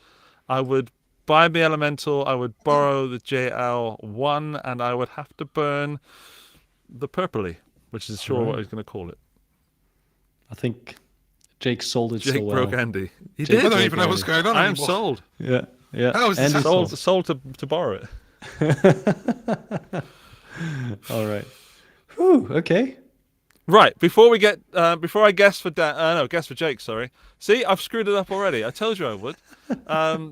I would buy the Elemental, I would borrow the JL1, and I would have to burn the Purpley, which is sure what I was going to call it. I think Jake sold it Jake so well. broke Andy. He Jake did. I don't even know what's going on I am anymore. sold. Yeah. How is this Andy happening? Sold to borrow it. All right. Whew, okay. Right, before I guess for guess for Jake, sorry. See, I've screwed it up already. I told you I would.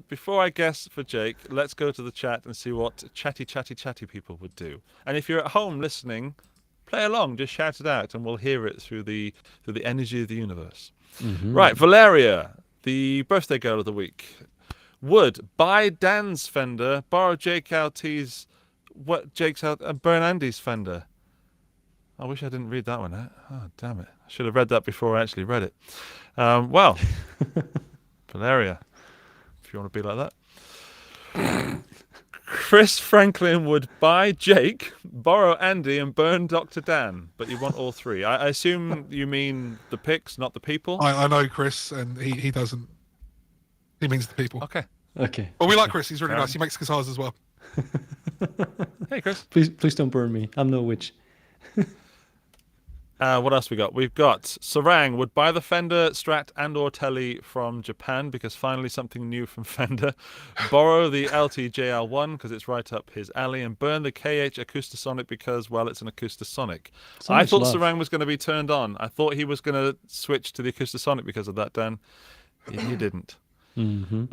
Before I guess for Jake, let's go to the chat and see what chatty people would do. And if you're at home listening, play along, just shout it out and we'll hear it through the energy of the universe. Mm-hmm. Right, Valeria, the birthday girl of the week, would buy Dan's Fender, borrow Jake's out, and burn Andy's Fender. I wish I didn't read that one out. Oh, damn it. I should have read that before I actually read it. Well, Valeria, if you want to be like that. Chris Franklin would buy Jake, borrow Andy, and burn Dr. Dan. But you want all three. I assume you mean the picks, not the people? I know Chris, and he doesn't. He means the people. Okay. Okay. But we like Chris. He's really nice. He makes guitars as well. Hey, Chris. Please don't burn me. I'm no witch. What else we got? We've got Sarang would buy the Fender Strat and or Tele from Japan because finally something new from Fender. Borrow the LT-JL1 because it's right up his alley, and burn the KH Acoustasonic because, well, it's an Acoustasonic. So I much thought love. Sarang was going to be turned on. I thought he was going to switch to the Acoustasonic because of that, Dan. He didn't. Mm-hmm.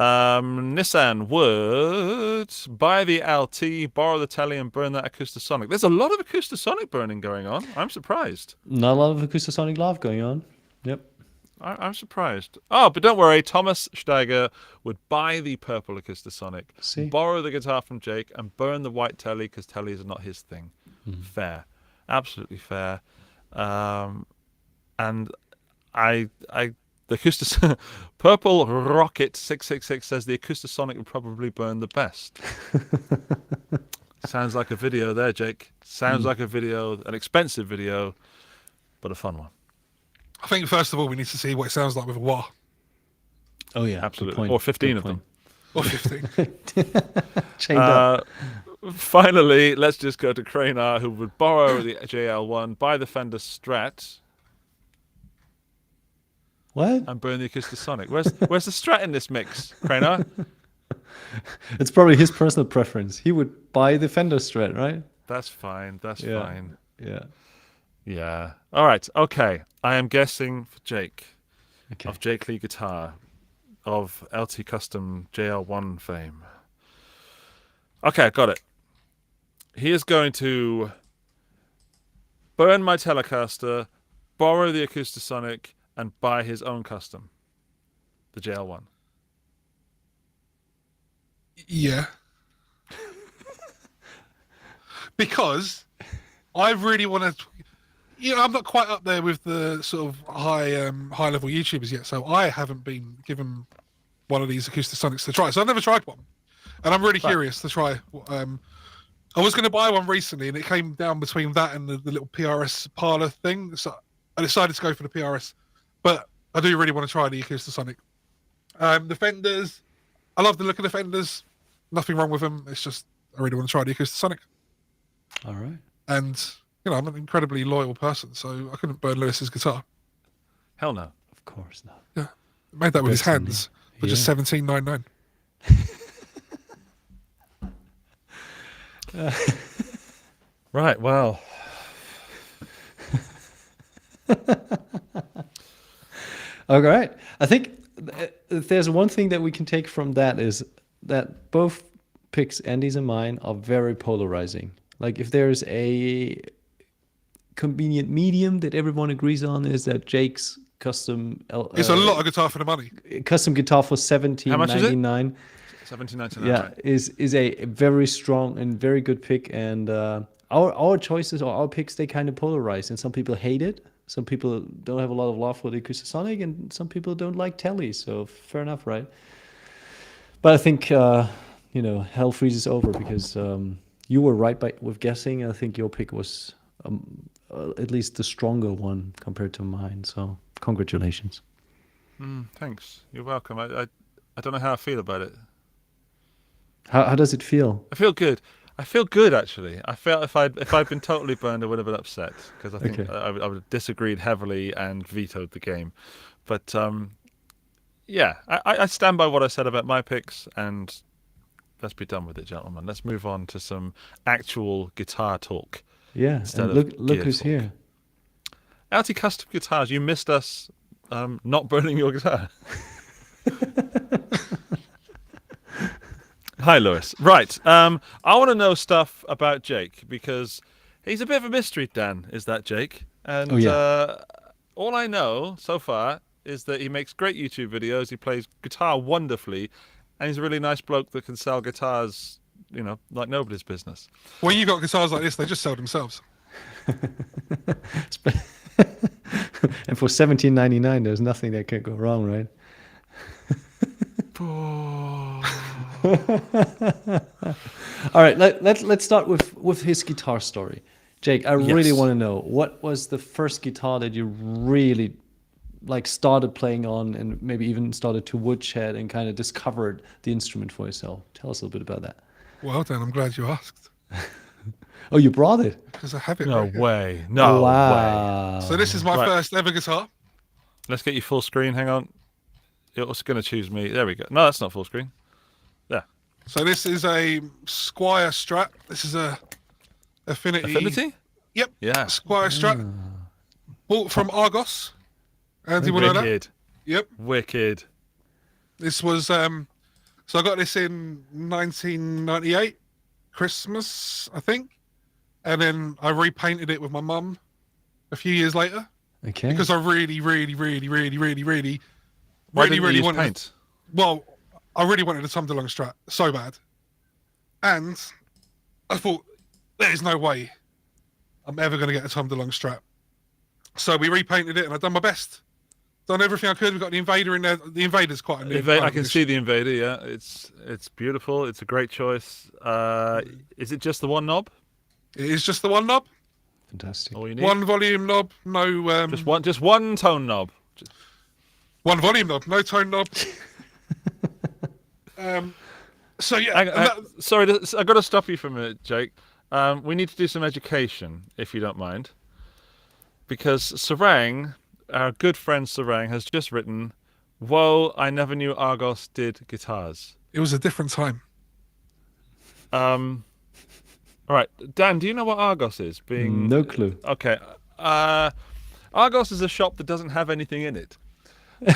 Nissan would buy the LT, borrow the Tele, and burn that Acoustasonic. There's a lot of Acoustasonic burning going on. I'm surprised. Not a lot of Acoustasonic love going on. Yep. I'm surprised. Oh, but don't worry. Thomas Steiger would buy the purple Acoustasonic, See? borrow the guitar from Jake, and burn the white Tele because Tele is not his thing. Fair. Absolutely fair. And the Purple Rocket 666 says the Acoustasonic would probably burn the best. Sounds like a video there, Jake. Sounds like a video, an expensive video, but a fun one. I think first of all we need to see what it sounds like with a wah Oh yeah, good Absolutely. point, Or 15 good of them. point. or 15. Chained up. Finally, let's just go to Cranar, who would borrow the JL1, buy the Fender Strat, What? and burn the Acoustasonic. Where's the Strat in this mix, Cranar? It's probably his personal preference. He would buy the Fender Strat, right? That's fine. That's Yeah. fine. Yeah. Yeah. All right. Okay. I am guessing for Jake Okay. of Jake Leigh Guitar of LT Custom JL1 fame. Okay, got it. He is going to burn my Telecaster, borrow the Acoustasonic, and buy his own custom, the JL1. Yeah. Because I really want to. I'm not quite up there with the sort of high level YouTubers yet, so I haven't been given one of these Acoustasonics to try. So I've never tried one, and I'm really curious to try. I was going to buy one recently, and it came down between that and the little PRS parlor thing. So I decided to go for the PRS, but I do really want to try the Acoustasonic. The Fenders, I love the look of the Fenders. Nothing wrong with them. It's just I really want to try the Acoustasonic. All right. And I'm an incredibly loyal person, so I couldn't burn Lewis's guitar. Hell no. Of course not. Yeah, made that with his Best in hands the- for just yeah. $17.99. Right. Well. All right. I think if there's one thing that we can take from that is that both picks, Andy's and mine, are very polarizing. Like if there's a convenient medium that everyone agrees on, is that Jake's custom It's a lot of guitar for the money. custom guitar for How much is it? $17.99. 17.99. Yeah, Right. is a very strong and very good pick. And our choices or our picks, they kind of polarize. And some people hate it. Some people don't have a lot of love for the Acoustasonic, and some people don't like Telly. So fair enough, right? But I think hell freezes over because you were right with guessing. I think your pick was at least the stronger one compared to mine. So congratulations. Thanks. You're welcome. I don't know how I feel about it. How does it feel? I feel good. I feel good, actually. I felt if I'd been totally burned, I would have been upset because I think Okay. I would have disagreed heavily and vetoed the game. But yeah, I stand by what I said about my picks, and let's be done with it, gentlemen. Let's move on to some actual guitar talk. Yeah, Instead and of look gear who's talk. here. LT Custom Guitars, you missed us not burning your guitar. Hi, Lewis. Right. I want to know stuff about Jake because he's a bit of a mystery, Dan. Is that Jake? And Oh, yeah. all I know so far is that he makes great YouTube videos. He plays guitar wonderfully, and he's a really nice bloke that can sell guitars, like nobody's business. When you got guitars like this, they just sell themselves. And for $17.99, there's nothing that can go wrong, right? All right, let's start with his guitar story. Jake, I really Yes. want to know, what was the first guitar that you really started playing on and maybe even started to woodshed and kind of discovered the instrument for yourself? Tell us a little bit about that. Well done. I'm glad you asked Oh, you brought it? because I have it. No right here. way. No way. Wow. So this is my Right. first ever guitar. Let's get you full screen. Hang on. It was going to choose me. There we go. No, that's not full screen. There. So this is a Squire Strat. This is a Affinity? Yep. Yeah. Squire Strat. Bought from Argos. Andy will know that. Wicked. Yep. Wicked. This was so I got this in 1998, Christmas, I think. And then I repainted it with my mum a few years later Okay. because I really Why didn't you use wanted paint? Well, I really wanted a Tom DeLonge Strat so bad. And I thought, there's no way I'm ever going to get a Tom DeLonge Strat. So we repainted it and I've done my best. Done everything I could. We've got the Invader in there. The Invader's quite a new. I can see the Invader. Yeah, it's beautiful. It's a great choice. Is it just the one knob? It is just the one knob. Fantastic. All you need? One volume knob. No. Just one tone knob. One volume knob. No tone knob. So yeah. Sorry, I got to stop you for a minute, Jake. We need to do some education, if you don't mind, because Sarang, our good friend Sarang, has just written, "Whoa, I never knew Argos did guitars." It was a different time. All right, Dan, do you know what Argos is? No clue. Okay. Argos is a shop that doesn't have anything in it.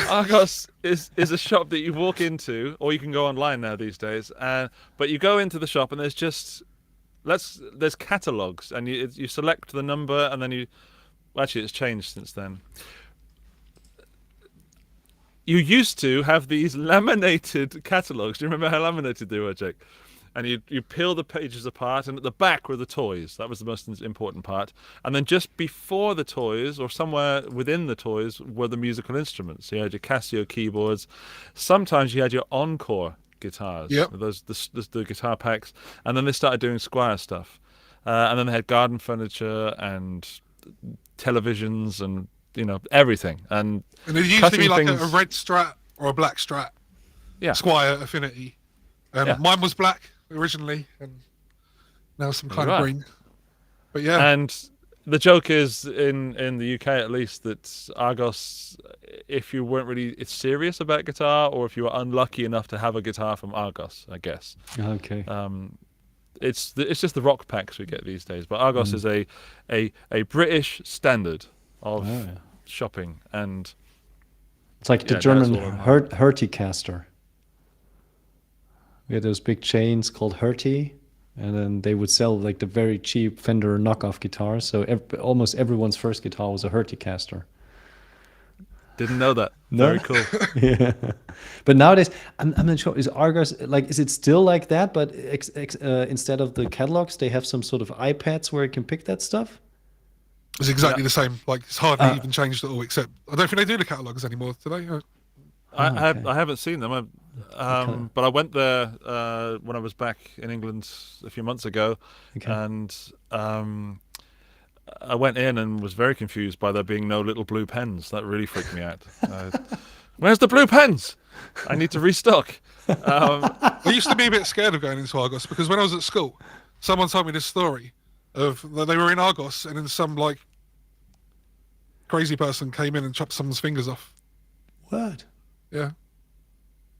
Argos is a shop that you walk into, or you can go online now these days. But you go into the shop and there's catalogs, and you select the number, and then actually it's changed since then. You used to have these laminated catalogs. Do you remember how laminated they were, Jake? And you peel the pages apart, and at the back were the toys. That was the most important part. And then just before the toys, or somewhere within the toys, were the musical instruments. So you had your Casio keyboards. Sometimes you had your Encore guitars. Yep. The guitar packs. And then they started doing Squire stuff. And then they had garden furniture and televisions and everything. And it used to be like things... a red Strat or a black Strat. Yeah. Squire Affinity. Mine was black originally, and now some kind of green. But yeah. And the joke is, in the UK at least, that Argos, if you weren't really serious about guitar, or if you were unlucky enough to have a guitar from Argos, I guess. Okay. It's just the rock packs we get these days. But Argos is a British standard of shopping, and it's like the German Hertie-Caster. We had those big chains called Hertie, and then they would sell like the very cheap Fender knockoff guitars. So almost everyone's first guitar was a Hertie-Caster. Didn't know that. No? Very cool. Yeah. But nowadays, I'm not sure, is Argos, is it still like that? But instead of the catalogs, they have some sort of iPads where you can pick that stuff? It's exactly the same. Like, it's hardly even changed at all, except I don't think they do the catalogs anymore, do they? I haven't seen them. But I went there when I was back in England a few months ago, and I went in and was very confused by there being no little blue pens. That really freaked me out. Where's the blue pens? I need to restock. I used to be a bit scared of going into Argos, because when I was at school, someone told me this story of they were in Argos, and then some like crazy person came in and chopped someone's fingers off. What? Yeah.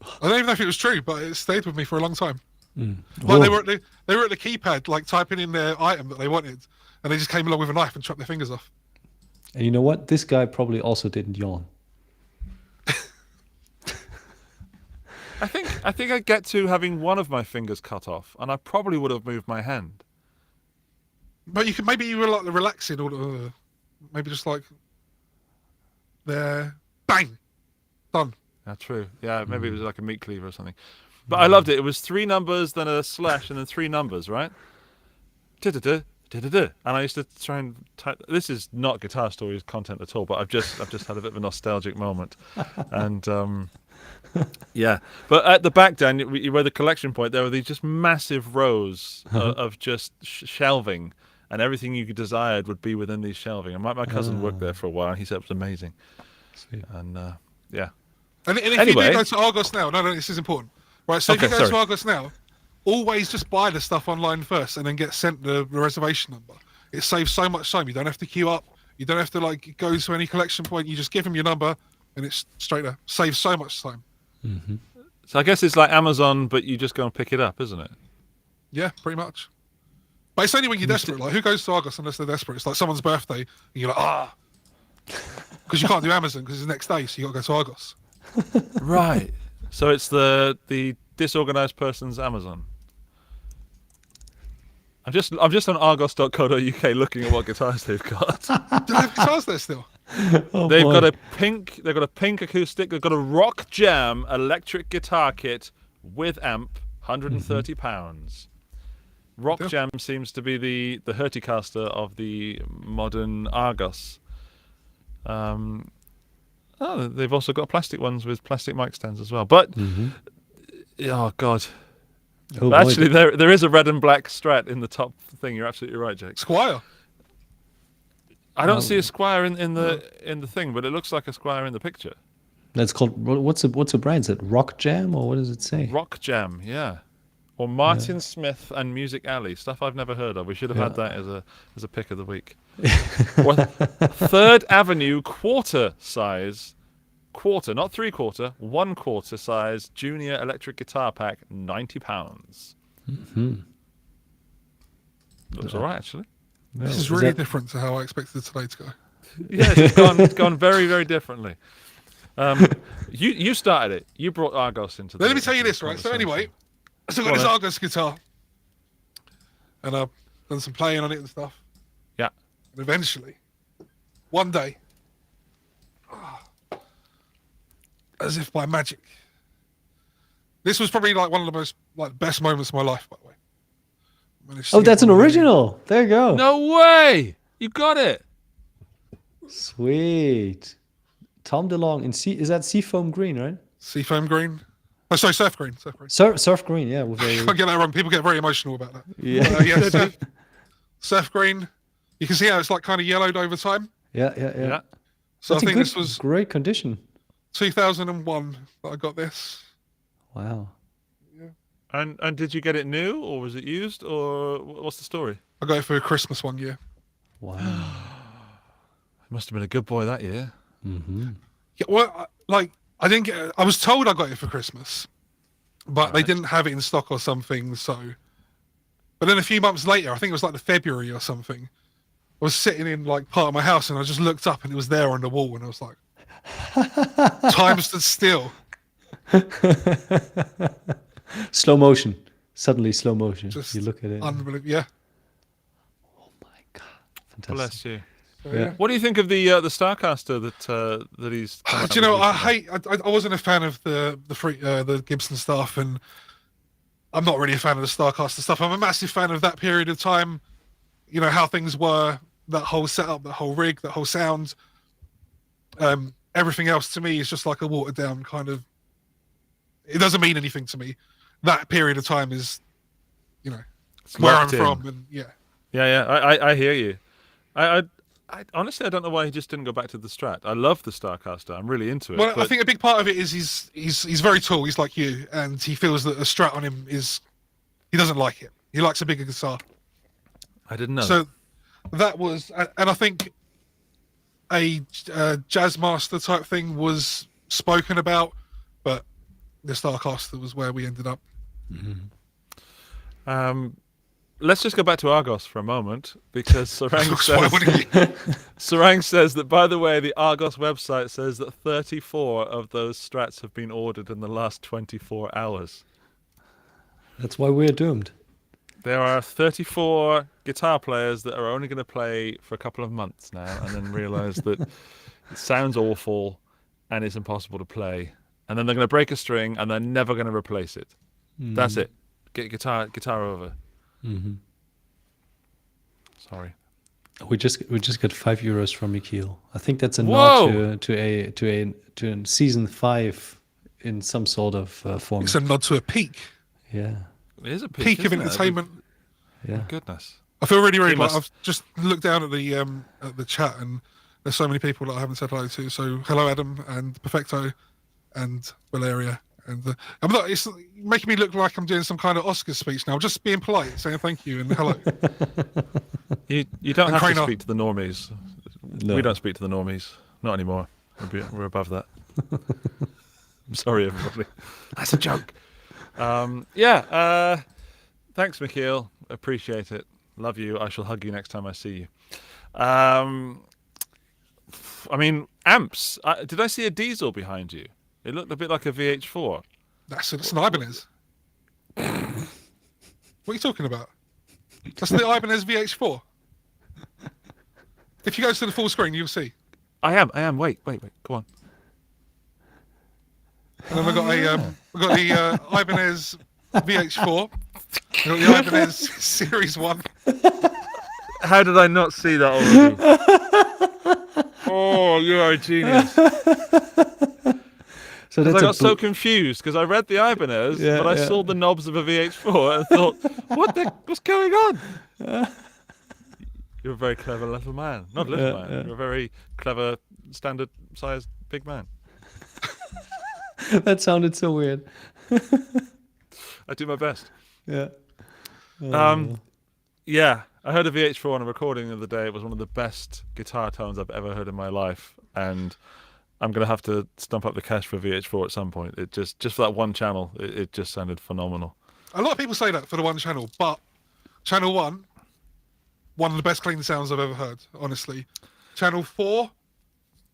I don't even know if it was true, but it stayed with me for a long time. Mm. Like they were at the keypad, like typing in their item that they wanted, and they just came along with a knife and chopped their fingers off. And you know what? This guy probably also didn't yawn. I think I'd get to having one of my fingers cut off, and I probably would have moved my hand. But maybe you were like relaxing, or maybe just like there, bang, done. That's true. Yeah, maybe it was like a meat cleaver or something. But I loved it. It was 3 numbers, then a slash, and then 3 numbers, right? Da-da-da, da-da-da. And I used to try and type. This is not Guitar Stories content at all, but I've just had a bit of a nostalgic moment. And yeah. But at the back, Dan, where the collection point, there were these just massive rows of just shelving, and everything you desired would be within these shelving. And my cousin worked there for a while, and he said it was amazing. Sweet. And yeah. And if you do go to Argos now, no, this is important. Right, so if you go to Argos now, always just buy the stuff online first and then get sent the reservation number. It saves so much time. You don't have to queue up. You don't have to like go to any collection point. You just give them your number and it's straight there. Saves so much time. Mm-hmm. So I guess it's like Amazon, but you just go and pick it up, isn't it? Yeah, pretty much. But it's only when you're desperate. Like, who goes to Argos unless they're desperate? It's like someone's birthday and you're like, because you can't do Amazon because it's the next day, so you got to go to Argos. Right. So it's the disorganized person's Amazon. I'm just on argos.co.uk looking at what guitars they've got. Do they have guitars there still? They've got a pink acoustic, they've got a Rock Jam electric guitar kit with amp, £130. Rock Jam seems to be the Hertie-Caster of the modern Argos. Oh, they've also got plastic ones with plastic mic stands as well. But oh god, Oh, but boy. actually there is a red and black Strat in the top thing. You're absolutely right, Jake. Squire. I don't see a Squire in the thing, but it looks like a Squire in the picture. That's called what's a brand? Is it Rock Jam or what does it say? Rock Jam, yeah. Or Martin Smith and Music Alley, stuff I've never heard of. We should have had that as a pick of the week. Third Avenue quarter, not 3/4, 1/4 size junior electric guitar pack, £90. Looks all right, actually. This is really different to how I expected today to go. Yeah, it's gone very, very differently. You started it. You brought Argos into. Let me tell you this, right? So anyway, I still got this Argos guitar, and I've done some playing on it and stuff. Yeah. And eventually, one day, as if by magic, this was probably like one of the most best moments of my life, by the way. Oh, that's an original. There you go. No way! You got it. Sweet. Tom DeLonge in is that Seafoam Green, right? Seafoam green. Oh, sorry, surf green. Surf Green, yeah. With I get that wrong. People get very emotional about that. Yeah. Yeah, surf green. You can see how it's like kind of yellowed over time. Yeah. So That's I think this was great condition. 2001 that I got this. Wow. And did you get it new, or was it used, or what's the story? I got it for Christmas one year. Wow. It must have been a good boy that year. Mm-hmm. Yeah, well, I didn't get. I was told I got it for Christmas, but they didn't have it in stock or something. So, but then a few months later, I think it was like the February or something. I was sitting in like part of my house, and I just looked up, and it was there on the wall, and I was like, "Time stood still." Slow motion. Suddenly slow motion. Just you look at it. Unbelievable. Yeah. Oh my god. Fantastic. Bless you. So, yeah. What do you think of the Starcaster that he's? Do you know? I wasn't a fan of the Gibson stuff, and I'm not really a fan of the Starcaster stuff. I'm a massive fan of that period of time. You know how things were, that whole setup, that whole rig, that whole sound. Everything else to me is just like a watered down kind of. It doesn't mean anything to me. That period of time is, where I'm from, and I hear you. I honestly I don't know why he just didn't go back to the Strat. I love the Starcaster. I'm really into it. Well, I think a big part of it is he's very tall. He's like you, and he feels that a Strat on him he doesn't like it. He likes a bigger guitar. I didn't know. So that was, and I think a Jazzmaster type thing was spoken about, but the Starcaster was where we ended up. Mm-hmm. Let's just go back to Argos for a moment, because Sarang says that, by the way, the Argos website says that 34 of those Strats have been ordered in the last 24 hours. That's why we're doomed. There are 34 guitar players that are only going to play for a couple of months now, and then realise that it sounds awful and it's impossible to play. And then they're going to break a string, and they're never going to replace it. That's it. Get guitar over. Mm-hmm. Sorry. We just got €5 from Mikhail. I think that's a nod to a season 5 in some sort of form. It's a nod to a peak. Yeah. It is a peak of entertainment. Yeah. Oh, goodness. I feel really, really like I've just looked down at the chat, and there's so many people that I haven't said hello to. So hello, Adam and Perfecto and Valeria. And I'm not. It's making me look like I'm doing some kind of Oscar speech now. I'm just being polite, saying thank you and hello. You don't have to speak to the normies. No. We don't speak to the normies. Not anymore. We're above that. I'm sorry, everybody. That's a joke. Thanks, Mikhail. Appreciate it. Love you. I shall hug you next time I see you. I mean, amps. Did I see a diesel behind you? It looked a bit like a VH4. That's an Ibanez. What are you talking about? That's the Ibanez VH4. If you go to the full screen, you'll see. I am. Wait. Go on. And then we've got the Ibanez VH4. We've got the Ibanez Series 1. How did I not see that already? Oh, you're a genius. So I that's got so confused because I read the Ibanez, Yeah, but I yeah. saw the knobs of a VH4 and thought, what's going on? You're a very clever little man. Not little man. yeah. You're a very clever, standard-sized big man. that sounded so weird. I do my best. Yeah. Yeah, I heard a VH4 on a recording the other day. It was one of the best guitar tones I've ever heard in my life, and I'm gonna have to stump up the cash for VH4 at some point. It just for that one channel, it just sounded phenomenal. A lot of people say that for the one channel, but channel 1, one of the best clean sounds I've ever heard, honestly. Channel 4,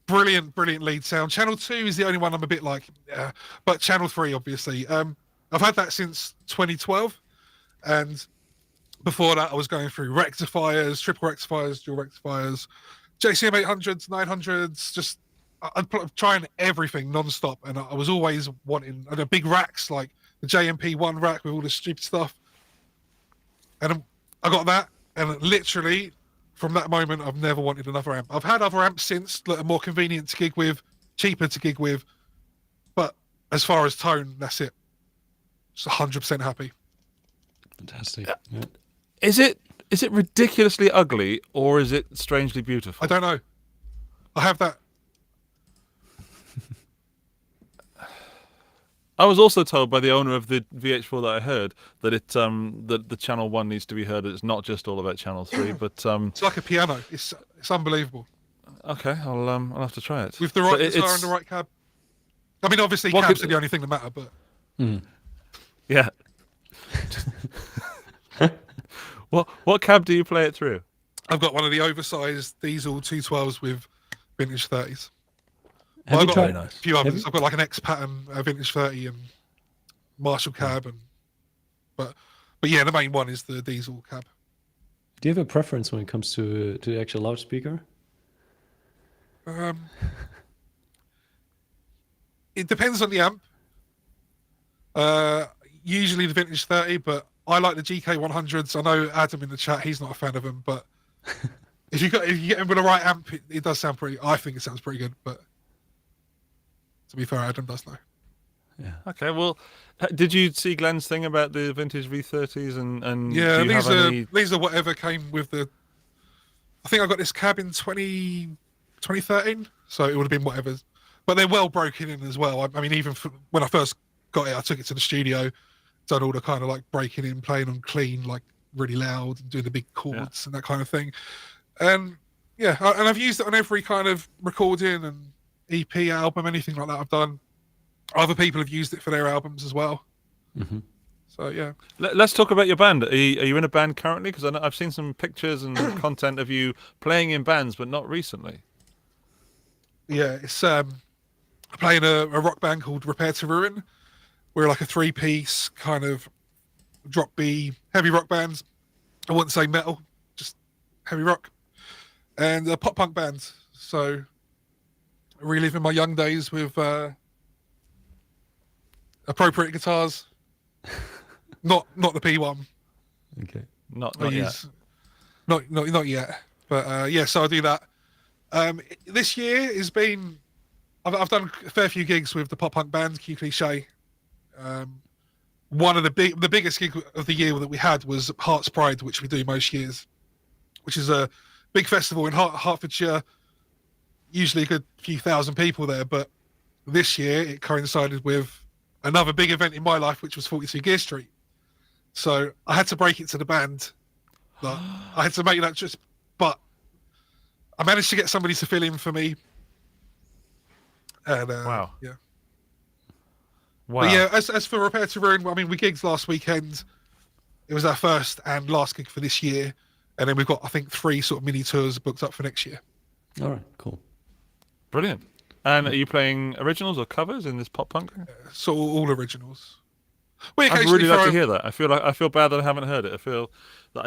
brilliant lead sound. Channel 2 is the only one I'm a bit like, yeah. But channel 3, obviously. I've had that since 2012, and before that I was going through rectifiers, triple rectifiers, dual rectifiers, JCM 800s, 900s, just I'm trying everything non-stop, and I was always wanting big racks like the JMP1 rack with all this stupid stuff, and I got that, and literally from that moment I've never wanted another amp. I've had other amps since that are more convenient to gig with, cheaper to gig with, but as far as tone, that's it. Just 100% happy. Fantastic. Yeah. Is it ridiculously ugly or is it strangely beautiful? I don't know. I have that. I was also told by the owner of the VH4 that I heard that that the channel 1 needs to be heard. It's not just all about channel 3, but It's like a piano. It's unbelievable. okay, I'll have to try it. With the right But guitar and the right cab. I mean, obviously What cabs could- are the only thing that matter, but Yeah. What cab do you play it through? I've got one of the oversized diesel 212s with vintage 30s. Have I've you got tried? a few others. I've got like an X pattern vintage 30 and Marshall cab, but yeah, the main one is the diesel cab. Do you have a preference when it comes to the actual loudspeaker? It depends on the amp. Usually the vintage 30, but I like the GK100s. I know Adam in the chat, he's not a fan of them, but if you get him with the right amp, it does sound pretty. I think it sounds pretty good, but to be fair, Adam does know. Okay, well, did you see Glenn's thing about the vintage V30s and Yeah, do you have any... these are whatever came with the. I think I got this cab in 2013, so it would have been whatever. But they're well broken in as well. I mean, even when I first got it, I took it to the studio, done all the kind of like breaking in, playing on clean, like really loud, and doing the big chords and that kind of thing. And yeah, and I've used it on every kind of recording and EP album, anything like that I've done. Other people have used it for their albums as well. Mm-hmm. So yeah. Let's talk about your band. Are you in a band currently? Because I've seen some pictures and content of you playing in bands, but not recently. Yeah, it's playing a rock band called Repair to Ruin. We're like a 3-piece kind of drop B heavy rock band. I wouldn't say metal, just heavy rock, and a pop punk band. So reliving my young days with appropriate guitars. Not the P1. Okay. Not I yet. use- Not yet. But yeah, so I do that. This year has been. I've done a fair few gigs with the pop punk band Q Cliche. One of the biggest gig of the year that we had was Heart's Pride, which we do most years, which is a big festival in Hertfordshire. Usually a good few thousand people there, but this year it coincided with another big event in my life, which was 42 Gear Street. So I had to break it to the band. Like, I had to make that but I managed to get somebody to fill in for me. And Wow. Yeah. Wow. But yeah, as for Repair to Ruin, I mean, we gigged last weekend. It was our first and last gig for this year. And then we've got, I think, 3 sort of mini tours booked up for next year. All right. Cool. Brilliant. And are you playing originals or covers in this pop punk? So all originals. We I'd occasionally really like throw- to hear that. I feel bad that I haven't heard it. I feel that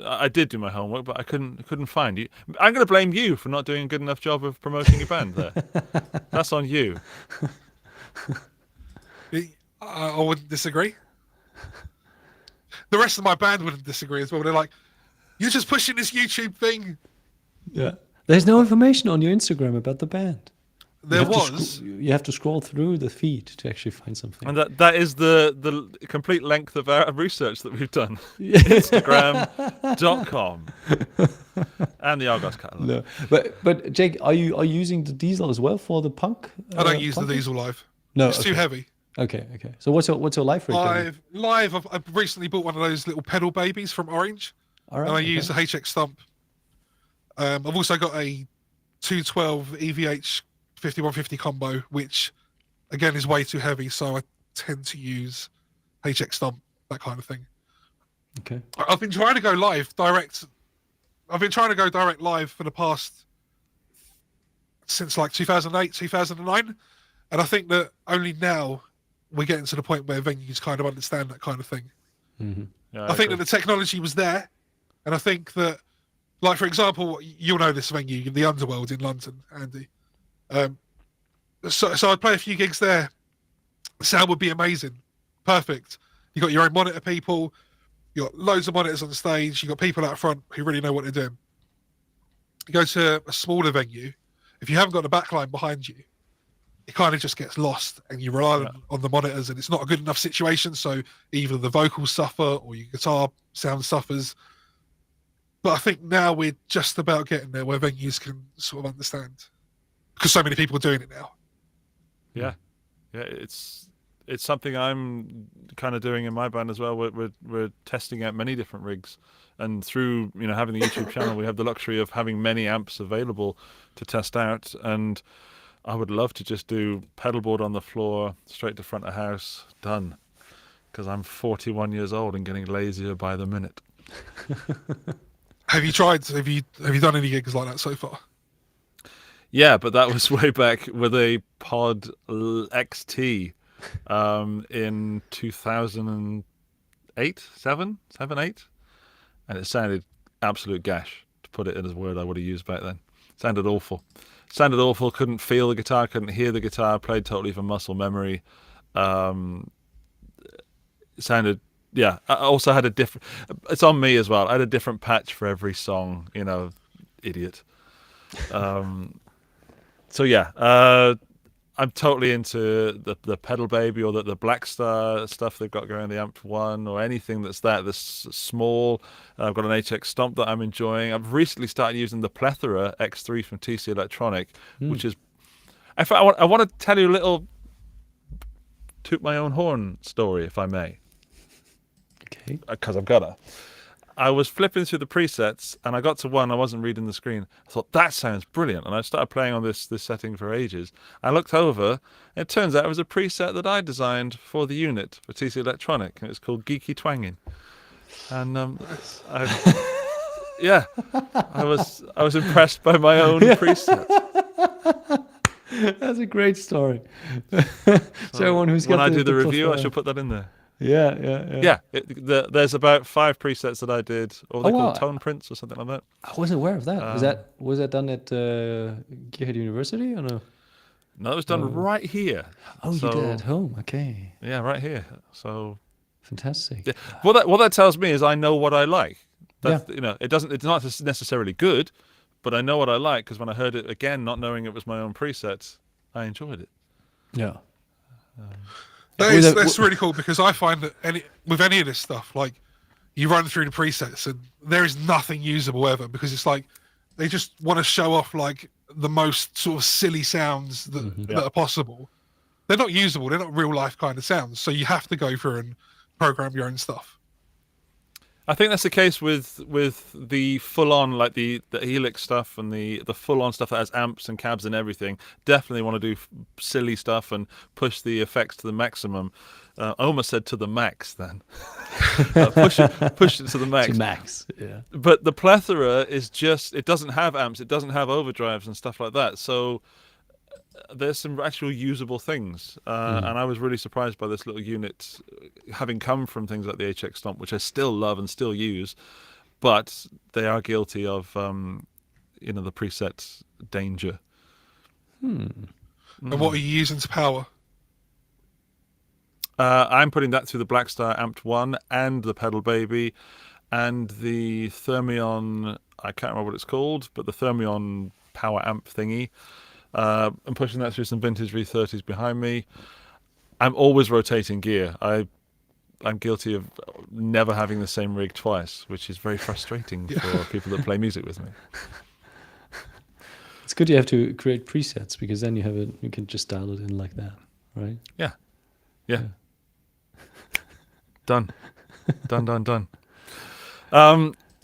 I did do my homework, but I couldn't find you. I'm going to blame you for not doing a good enough job of promoting your band there. That's on you. I wouldn't disagree. The rest of my band wouldn't disagree as well. They're like, "You're just pushing this YouTube thing." Yeah. There's no information on your Instagram about the band. There You have to was. you have to scroll through the feed to actually find something. And that is the complete length of our research that we've done. Instagram.com and the Argos catalog. No, but Jake, are you using the diesel as well for the punk? I don't use the punking? diesel live. No, It's too heavy. Okay. So what's your life rate? I've recently bought one of those little pedal babies from Orange, All right. and I use the HX Stump. I've also got a 212 EVH 5150 combo, which again is way too heavy, so I tend to use HX Stump, that kind of thing. Okay. I've been trying to go direct live for the past, since like 2008, 2009, and I think that only now we're getting to the point where venues kind of understand that kind of thing. Mm-hmm. Yeah, I think that the technology was there, and I think that, like, for example, you'll know this venue, the Underworld in London, Andy. So I'd play a few gigs there. The sound would be amazing, perfect. You got your own monitor people, you got loads of monitors on the stage, you got people out front who really know what they're doing. You go to a smaller venue, if you haven't got the backline behind you, it kind of just gets lost, and you rely on the monitors, and it's not a good enough situation. So either the vocals suffer or your guitar sound suffers. But I think now we're just about getting there where venues can sort of understand, because so many people are doing it now. Yeah, it's something I'm kind of doing in my band as well. We're testing out many different rigs, and through having the YouTube channel, we have the luxury of having many amps available to test out. And I would love to just do pedalboard on the floor, straight to front of house, done. Because I'm 41 years old and getting lazier by the minute. Have you tried? Have you done any gigs like that so far? Yeah, but that was way back with a Pod XT in 2008, 7, 8, and it sounded absolute gash, to put it in a word I would have used back then. Sounded awful. Couldn't feel the guitar, couldn't hear the guitar, played totally from muscle memory. Sounded, yeah. I also had a different, it's on me as well, I had a different patch for every song, idiot. So yeah, I'm totally into the pedal baby or the Black Star stuff they've got going, the Amp 1 or anything that's small. I've got an HX Stomp that I'm enjoying. I've recently started using the Plethora X3 from TC Electronic, which is... In fact, I want to tell you a little toot my own horn story, if I may. Okay. Because I've got to. I was flipping through the presets, and I got to one. I wasn't reading the screen. I thought, that sounds brilliant. And I started playing on this setting for ages. I looked over, and it turns out it was a preset that I designed for the unit, for TC Electronic, and it's called Geeky Twangin'. And I was impressed by my own preset. That's a great story. So everyone who's when got I do the review, I Plethora. should put that in there. Yeah. There's about 5 presets that I did, or they Oh, call wow. tone prints or something like that. I wasn't aware of that. Was that done at Gearhead University or no? No, it was done right here. Oh, you did it at home. Okay, Yeah, right here. So fantastic. yeah. What that tells me is I know what I like. It's not necessarily good, but I know what I like, because when I heard it again, not knowing it was my own presets, I enjoyed it. Yeah. That's really cool, because I find that with any of this stuff, like, you run through the presets and there is nothing usable ever, because it's like they just want to show off like the most sort of silly sounds that are possible. They're not usable. They're not real life kind of sounds. So you have to go through and program your own stuff. I think that's the case with the full on, like the Helix stuff and the full on stuff that has amps and cabs and everything. Definitely want to do silly stuff and push the effects to the maximum. I almost said to the max then. Push it to the max. To max, yeah. But the Plethora is just, it doesn't have amps, it doesn't have overdrives and stuff like that. So there's some actual usable things. And I was really surprised by this little unit, having come from things like the HX Stomp, which I still love and still use, but they are guilty of, the preset danger. And what are you using to power? I'm putting that through the Black Star Amp 1 and the Pedal Baby and the Thermion I can't remember what it's called, but the Thermion power amp thingy. I'm pushing that through some vintage V30s behind me. I'm always rotating gear. I'm guilty of never having the same rig twice, which is very frustrating for people that play music with me. It's good you have to create presets, because then you can just dial it in like that, right? Yeah. Done.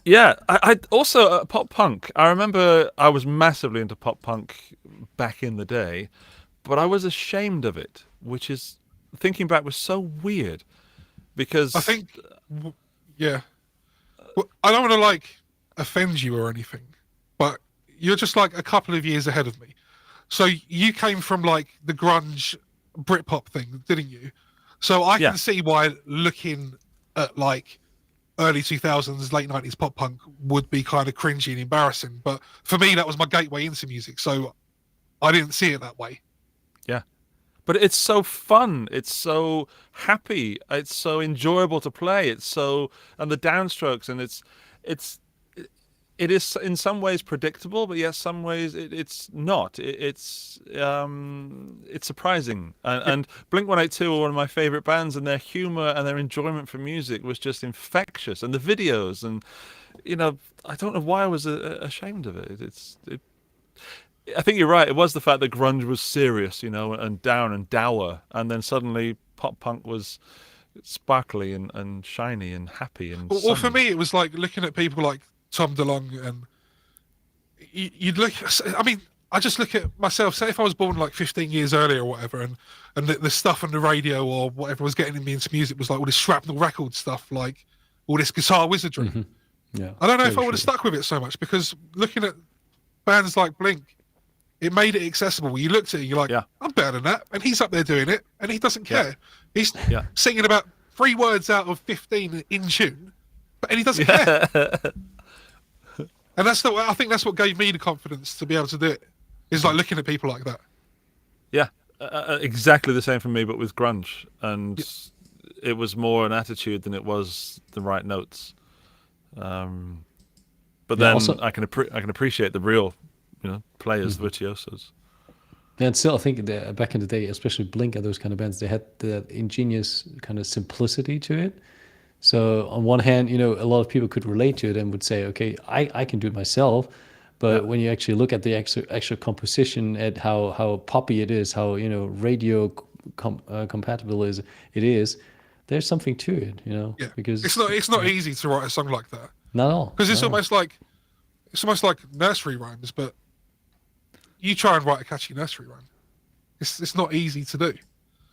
Yeah, I also pop punk. I remember I was massively into pop punk back in the day, but I was ashamed of it, which is, thinking back, was so weird, because I think, yeah. Well, I don't want to like offend you or anything, but you're just like a couple of years ahead of me. So you came from like the grunge Britpop thing, didn't you? So I can see why looking at like early 2000s, late 90s pop punk would be kind of cringy and embarrassing. But for me, that was my gateway into music. So I didn't see it that way. Yeah. But it's so fun. It's so happy. It's so enjoyable to play. It's so, and the downstrokes, and it is in some ways predictable, but yes, some ways it's not. It's surprising. And Blink-182 were one of my favorite bands, and their humor and their enjoyment for music was just infectious. And the videos, and I don't know why I was ashamed of it. I think you're right. It was the fact that grunge was serious, and down and dour, and then suddenly pop punk was sparkly and shiny and happy and well, for me, it was like looking at people like Tom DeLonge, and you'd look. I mean, I just look at myself. Say if I was born like 15 years earlier or whatever, and the stuff on the radio or whatever was getting me into music was like all this shrapnel record stuff, like all this guitar wizardry. Mm-hmm. Yeah, I don't know if I would have stuck with it so much, because looking at bands like Blink, it made it accessible. You looked at it, you're like, I'm better than that, and he's up there doing it, and he doesn't care. He's singing about 3 words out of 15 in tune, and he doesn't care. And I think that's what gave me the confidence to be able to do it. Is like looking at people like that. Yeah, exactly the same for me, but with grunge, and it was more an attitude than it was the right notes. But then also, I can appreciate the real, players, virtuosos. Yeah, and still, I think back in the day, especially Blink and those kind of bands, they had that ingenious kind of simplicity to it. So on one hand, a lot of people could relate to it and would say, okay, I can do it myself. But when you actually look at the actual composition, at how poppy it is, how radio compatible it is, there's something to it, Yeah. because it's not easy to write a song like that. Not at all. Because it's almost like nursery rhymes, but you try and write a catchy nursery rhyme. It's not easy to do.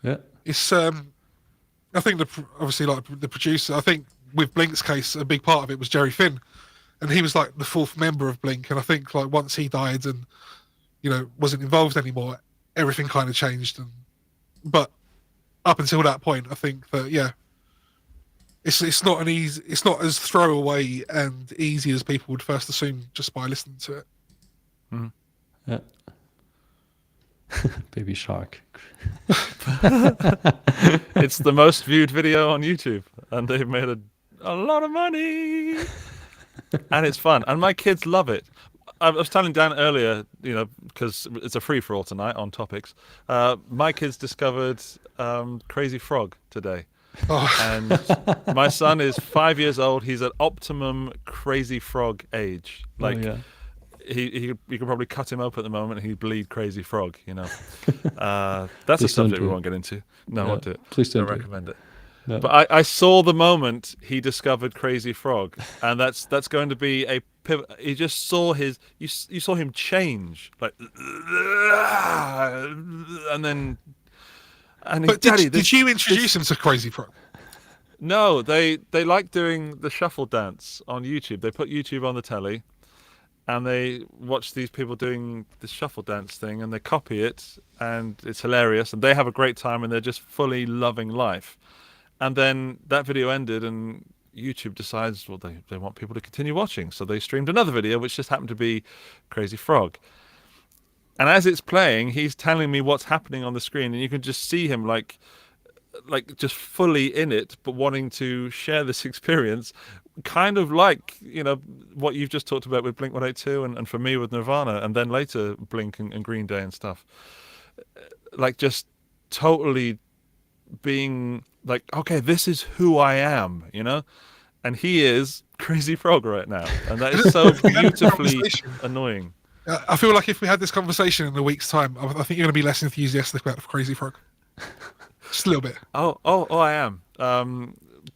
Yeah. It's I think obviously like the producer. I think with Blink's case, a big part of it was Jerry Finn, and he was like the 4th member of Blink. And I think like once he died and wasn't involved anymore, everything kind of changed. But up until that point, I think that it's not as throwaway and easy as people would first assume just by listening to it. Mm-hmm. Yeah. Baby Shark. It's the most viewed video on YouTube, and they've made a lot of money, and it's fun, and my kids love it. I was telling Dan earlier, because it's a free-for-all tonight on topics. My kids discovered Crazy Frog today. And my son is 5 years old. He's at optimum Crazy Frog age. He could probably cut him up at the moment and he'd bleed Crazy Frog, That's a subject we won't get into. No, I won't do it. Please don't recommend it. No. But I saw the moment he discovered Crazy Frog, and that's going to be a pivot. He just saw you saw him change, like, and then. But did you introduce him to Crazy Frog? No, they like doing the shuffle dance on YouTube. They put YouTube on the telly, and they watch these people doing the shuffle dance thing, and they copy it, and it's hilarious, and they have a great time, and they're just fully loving life. And then that video ended, and YouTube decides, well, they want people to continue watching, so they streamed another video, which just happened to be Crazy Frog. And as it's playing, he's telling me what's happening on the screen, and you can just see him, like, like just fully in it, but wanting to share this experience, kind of like, you know, what you've just talked about with Blink-182 and for me with Nirvana, and then later Blink and Green Day and stuff. Like just totally being like, okay, this is who I am, you know? And he is Crazy Frog right now. And that is so beautifully annoying. I feel like if we had this conversation in a week's time, I think you're going to be less enthusiastic about the Crazy Frog. Just a little bit. Oh, I am.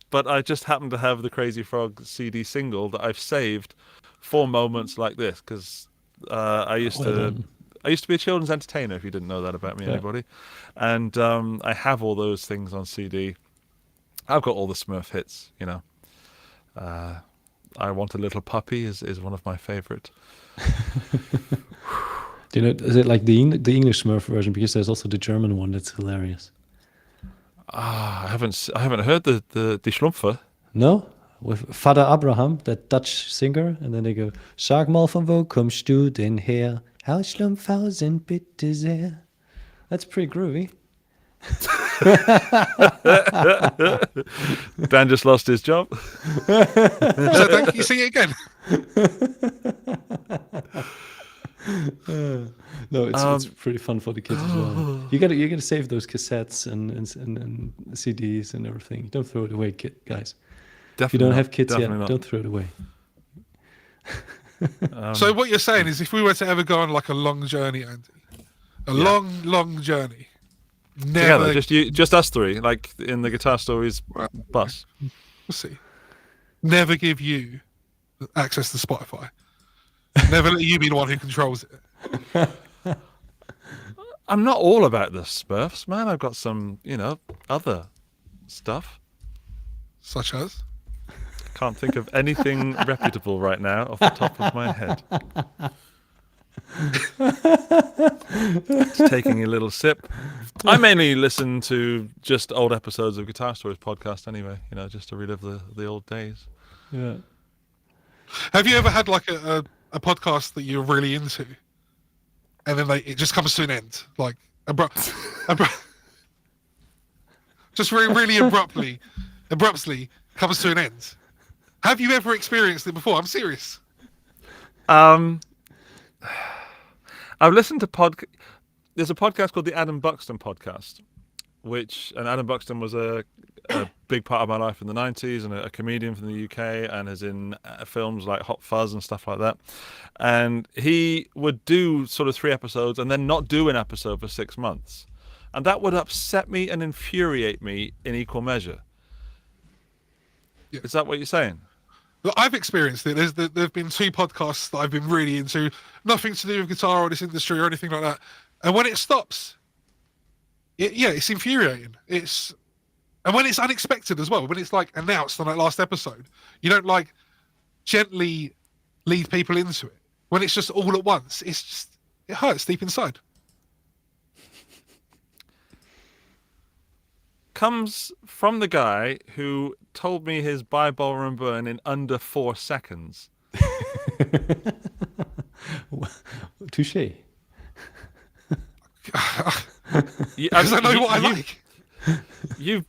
But I just happen to have the Crazy Frog CD single that I've saved for moments like this, because I used to be a children's entertainer, if you didn't know that about me, anybody. And I have all those things on CD. I've got all the Smurf hits, you know. I Want a Little Puppy is one of my favorite. Do you know, is it like the English Smurf version? Because there's also the German one that's hilarious. I haven't heard the Schlumpfer. No? With Father Abraham, that Dutch singer, and then they go, Sag mal von wo kommst du denn her? Herr Schlumpfhausen, bitte sehr. That's pretty groovy. Dan just lost his job. So thank you. See it again. No, it's pretty fun for the kids as well. You gotta save those cassettes and CDs and everything. Don't throw it away, guys. Definitely if you don't not. have kids Definitely yet, not. don't throw it away. So what you're saying is, if we were to ever go on like a long journey, Andy, long journey, never together, just us three, like in the Guitar Stories bus. We'll see. Never give you access to Spotify. Never let you be the one who controls it. I'm not all about the Smurfs, man. I've got some, you know, other stuff. Such as? Can't think of anything reputable right now off the top of my head. Just taking a little sip. I mainly listen to just old episodes of Guitar Stories podcast anyway, you know, just to relive the old days. Yeah. Have you ever had like a podcast that you're really into, and then it just comes to an end, like just really abruptly comes to an end? Have you ever experienced it before? I'm serious. I've listened to There's a podcast called the Adam Buxton Podcast, and Adam Buxton was a big part of my life in the 90s, and a comedian from the UK, and is in films like Hot Fuzz and stuff like that. And he would do sort of 3 episodes and then not do an episode for 6 months. And that would upset me and infuriate me in equal measure. Yeah. Is that what you're saying? Well, I've experienced it. There have been 2 podcasts that I've been really into, nothing to do with guitar or this industry or anything like that. And when it stops, it's infuriating. And when it's unexpected as well, when it's like announced on that last episode, you don't like gently lead people into it. When it's just all at once, it hurts deep inside. Comes from the guy who told me his Buy, Borrow and Burn in under 4 seconds. Touché. Because I know what I like. You've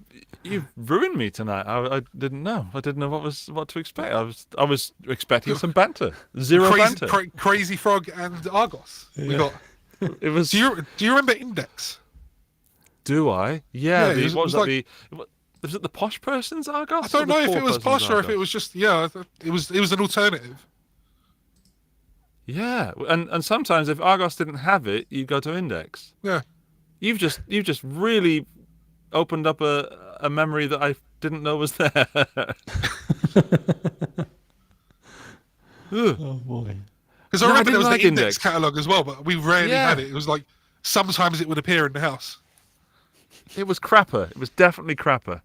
ruined me tonight. I didn't know. I didn't know what to expect. I was expecting some banter. Zero banter. Crazy Frog and Argos. Yeah. We got. It was. Do you remember Index? Do I? Yeah. Was it the posh person's Argos? I don't know if it was posh or if it was just it was an alternative. Yeah, and sometimes if Argos didn't have it, you go to Index. Yeah. You've just really opened up a memory that I didn't know was there. Oh boy. Because I remember there was like the Index catalogue as well, but we rarely had it. It was like sometimes it would appear in the house. It was crapper. It was definitely crapper.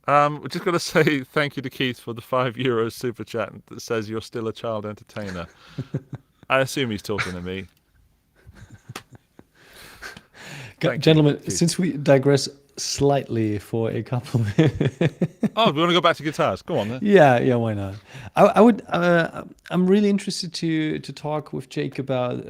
We're just going to say thank you to Keith for the €5 super chat that says you're still a child entertainer. I assume he's talking to me. Gentlemen, since we digress slightly for a couple of Oh, we want to go back to guitars. Go on then. Yeah, why not? I would. I'm really interested to talk with Jake about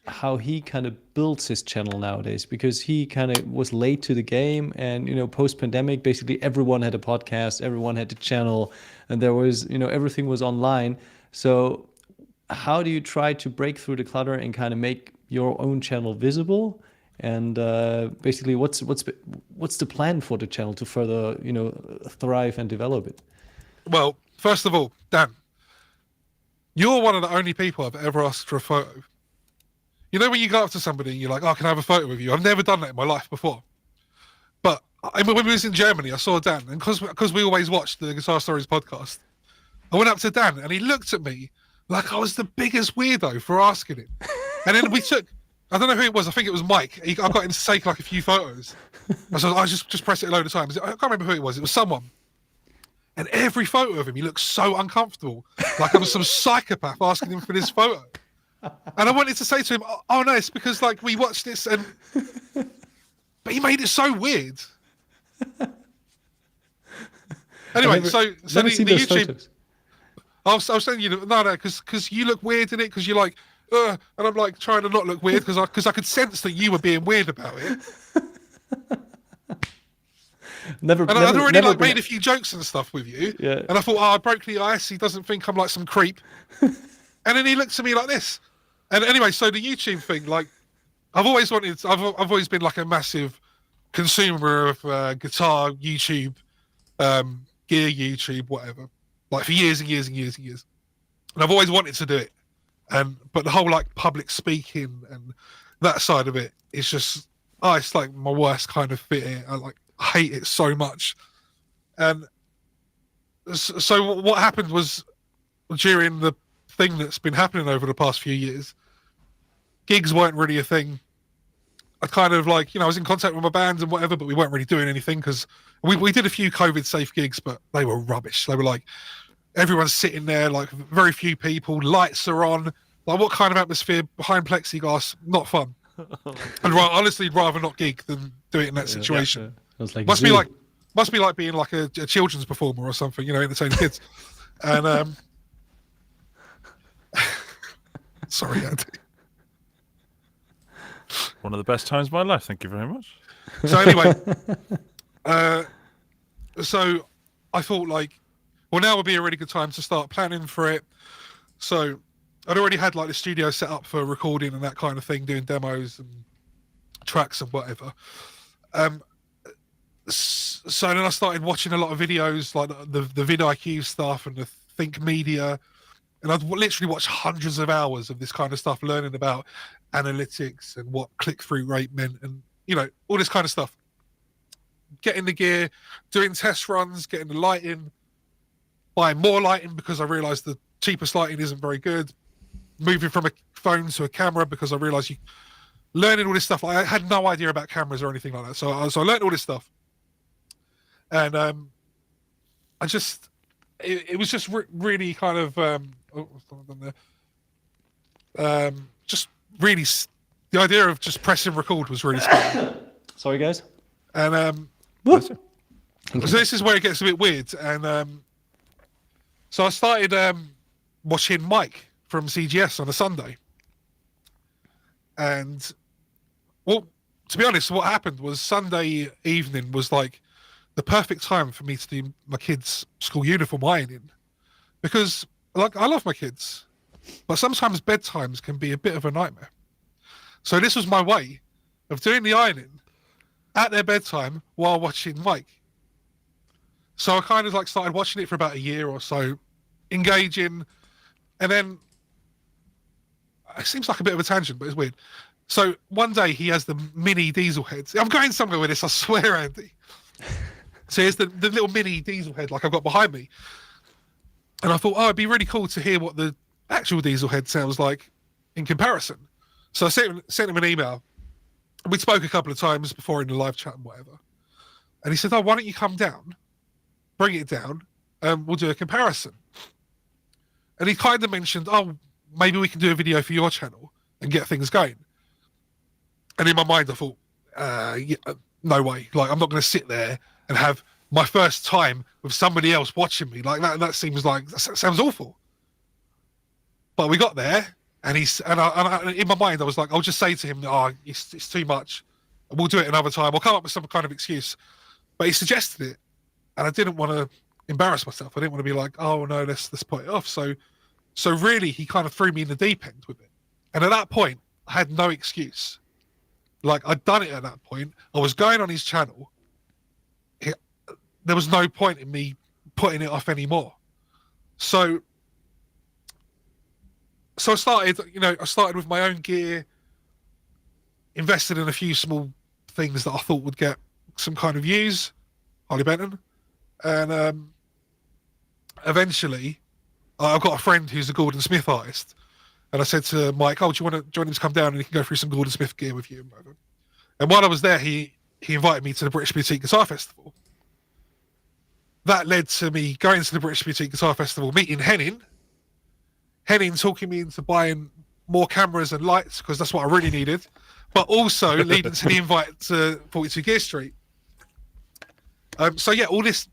how he kind of builds his channel nowadays, because he kind of was late to the game, and post pandemic, basically everyone had a podcast, everyone had a channel, and there was everything was online. So how do you try to break through the clutter and kind of make your own channel visible? And basically, what's the plan for the channel to further thrive and develop it? Well, first of all, Dan, you're one of the only people I've ever asked for a photo. You know when you go up to somebody and you're like, "Oh, can I have a photo with you?" I've never done that in my life before. But when we was in Germany, I saw Dan, and because we always watched the Guitar Stories podcast, I went up to Dan and he looked at me like I was the biggest weirdo for asking him. And then I don't know who it was, I think it was Mike. I got him to take like a few photos. I just pressed it a load of times. I can't remember who it was. It was someone. And every photo of him, he looked so uncomfortable, like I was some psychopath asking him for this photo. And I wanted to say to him, "Oh no, it's because like we watched this," but he made it so weird. Anyway, so the YouTube. I was telling you, no, because you look weird in it, because you're like, and I'm like trying to not look weird because I could sense that you were being weird about it. I'd already made a few jokes and stuff with you, yeah. And I thought, I broke the ice. He doesn't think I'm like some creep. And then he looks at me like this. And anyway, so the YouTube thing, like, I've always been like a massive consumer of guitar YouTube, gear YouTube, whatever, like for years and years and years and years. And I've always wanted to do it. But the whole like public speaking and that side of it, it's just, it's like my worst kind of fit. I hate it so much. And so what happened was, during the thing that's been happening over the past few years, gigs weren't really a thing. I kind of like, I was in contact with my band and whatever, but we weren't really doing anything because we did a few COVID safe gigs, but they were rubbish. They were like, everyone's sitting there, like very few people, lights are on. Like, what kind of atmosphere behind plexiglass? Not fun. I'd honestly rather not gig than do it in that situation. Yeah. Like must be like being like a children's performer or something, entertaining kids. And sorry, Andy. One of the best times of my life. Thank you very much. So anyway, so I thought like, well, now would be a really good time to start planning for it. So I'd already had like the studio set up for recording and that kind of thing, doing demos and tracks and whatever. So then I started watching a lot of videos, like the vidIQ stuff and the Think Media, and I'd literally watched hundreds of hours of this kind of stuff, learning about analytics and what click-through rate meant, and all this kind of stuff. Getting the gear, doing test runs, getting the lighting, buying more lighting because I realised the cheapest lighting isn't very good. Moving from a phone to a camera because I realised learning all this stuff. I had no idea about cameras or anything like that, so I learned all this stuff, and it was just really kind of just really the idea of just pressing record was really scary. Sorry, guys. And so this is where it gets a bit weird, and so I started watching Mike from CGS on a Sunday, and well, to be honest, what happened was Sunday evening was like the perfect time for me to do my kids' school uniform ironing, because like I love my kids, but sometimes bedtimes can be a bit of a nightmare. So this was my way of doing the ironing at their bedtime while watching Mike. So I kind of like started watching it for about a year or so, engaging, and then it seems like a bit of a tangent, but it's weird. So one day he has the mini diesel heads. I'm going somewhere with this, I swear, Andy. So here's the little mini diesel head like I've got behind me. And I thought, it'd be really cool to hear what the actual diesel head sounds like in comparison. So I sent him an email. We spoke a couple of times before in the live chat and whatever. And he said, why don't you come down, bring it down, and we'll do a comparison. And he kind of mentioned, maybe we can do a video for your channel and get things going. And in my mind, I thought, no way. Like, I'm not going to sit there and have my first time with somebody else watching me. Like, that seems like, that sounds awful. But we got there, And in my mind, I was like, I'll just say to him, "Oh, it's too much. We'll do it another time. I'll come up with some kind of excuse." But he suggested it, and I didn't want to embarrass myself. I didn't want to be like, "Oh no, let's put it off." So really, he kind of threw me in the deep end with it. And at that point, I had no excuse. Like, I'd done it at that point. I was going on his channel. There was no point in me putting it off anymore. So I started, I started with my own gear, invested in a few small things that I thought would get some kind of views, Harley Benton. And eventually, I've got a friend who's a Gordon Smith artist. And I said to Mike, "Oh, do you want him to come down and he can go through some Gordon Smith gear with you?" And while I was there, he invited me to the British Boutique Guitar Festival. That led to me going to the British Boutique Guitar Festival, meeting Henning talking me into buying more cameras and lights, because that's what I really needed, but also leading to the invite to 42 Gear Street. So yeah, all this,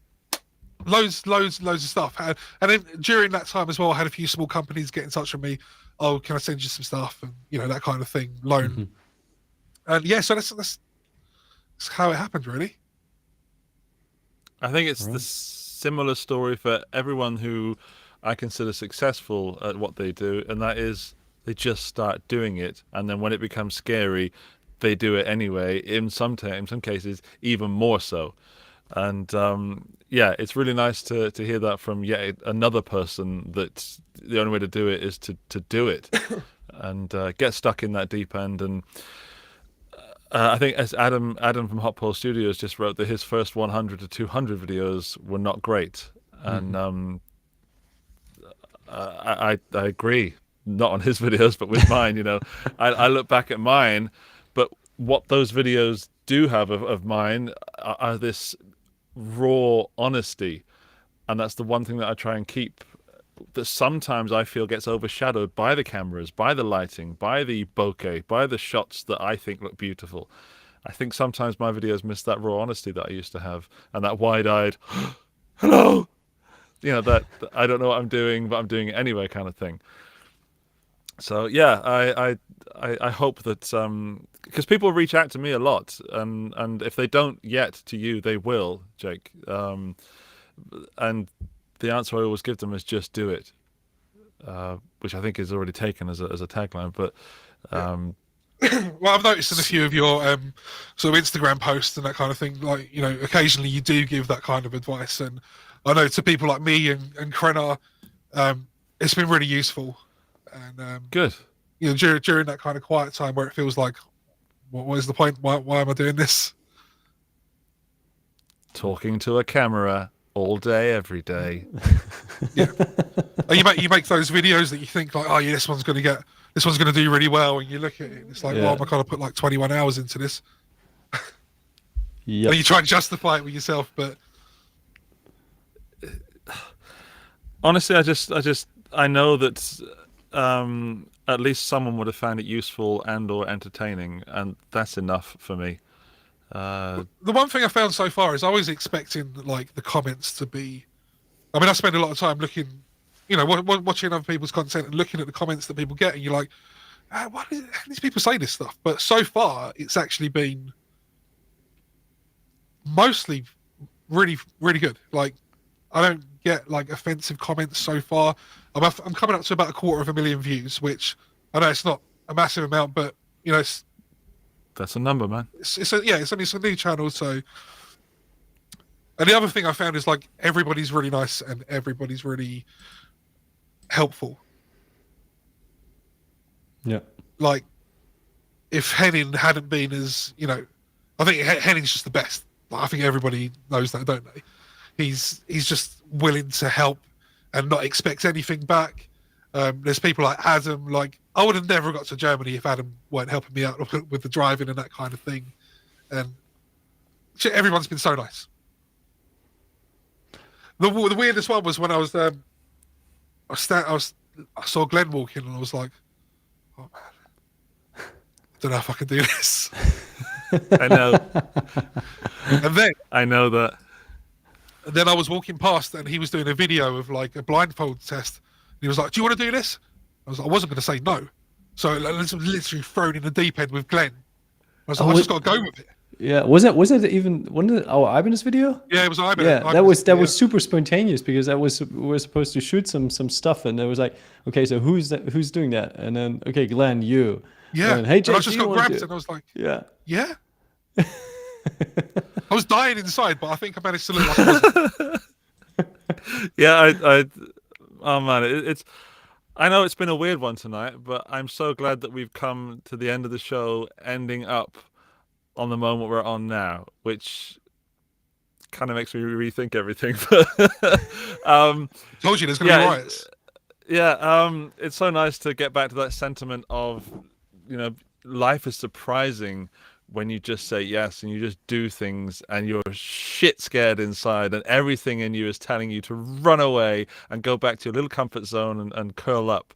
loads of stuff. And then during that time as well, I had a few small companies get in touch with me. "Oh, can I send you some stuff?" And that kind of thing, loan. Mm-hmm. And yeah, so that's how it happened, really. I think it's the similar story for everyone who I consider successful at what they do, and that is they just start doing it, and then when it becomes scary, they do it anyway. In some cases, even more so. And yeah, it's really nice to hear that from yet another person, that the only way to do it is to do it and get stuck in that deep end. And I think as Adam from Hot Pole Studios just wrote that his first 100 to 200 videos were not great. And I agree, not on his videos, but with mine. I look back at mine, but what those videos do have of mine are this raw honesty, and that's the one thing that I try and keep, that sometimes I feel gets overshadowed by the cameras, by the lighting, by the bokeh, by the shots that I think look beautiful. I think sometimes my videos miss that raw honesty that I used to have, and that wide-eyed hello, that I don't know what I'm doing, but I'm doing it anyway kind of thing. So yeah, I hope that because people reach out to me a lot, and if they don't yet to you, they will, Jake. And the answer I always give them is just do it, which I think is already taken as a tagline. But well, I've noticed in a few of your sort of Instagram posts and that kind of thing, like, occasionally you do give that kind of advice, and I know to people like me and Krenner, it's been really useful. And good. During that kind of quiet time where it feels like, what is the point? Why am I doing this? Talking to a camera all day, every day. Yeah. You make those videos that you think like, oh yeah, this one's going to do really well, and you look at it and it's like, well, I kind of put like 21 hours into this. Yeah. And you try and justify it with yourself, but honestly, I know that at least someone would have found it useful and or entertaining, and that's enough for me. The one thing I found so far is I was expecting like the comments to be, I mean, I spend a lot of time looking, watching other people's content and looking at the comments that people get, and you're like, why do these people say this stuff? But so far, it's actually been mostly really, really good. Like, I don't get like offensive comments so far. I'm coming up to about 250,000 views, which I know it's not a massive amount, but that's a number, man. It's a new channel. So, and the other thing I found is like everybody's really nice and everybody's really helpful. Yeah. Like, if Henning hadn't been as, I think Henning's just the best. Like, I think everybody knows that, don't they? He's just willing to help and not expect anything back. There's people like Adam. Like, I would have never got to Germany if Adam weren't helping me out with the driving and that kind of thing. And everyone's been so nice. The weirdest one was when I was there. I saw Glenn walking and I was like, oh man, I don't know if I can do this. I know. And then I know that. And then I was walking past and he was doing a video of like a blindfold test. And he was like, do you want to do this? I was like, I wasn't going to say no. So like, literally thrown in the deep end with Glenn. I was like, Oh, I just got to go with it. Yeah, was it even one of our Ibanez video? Yeah, it was Ibanez. Yeah, that was super spontaneous because we were supposed to shoot some stuff, and it was like, okay, so who's doing that? And then okay, Glenn, you. Yeah. And, hey, Jake, and I just do you got want grabbed to? and I was like, Yeah. yeah. I was dying inside, but I think I managed to look like I wasn't. Yeah, oh man, it's. I know it's been a weird one tonight, but I'm so glad that we've come to the end of the show, ending up on the moment we're on now, which kind of makes me rethink everything. Told you there's going to be riots. Yeah, it's so nice to get back to that sentiment of, life is surprising when you just say yes and you just do things and you're shit scared inside and everything in you is telling you to run away and go back to your little comfort zone and curl up.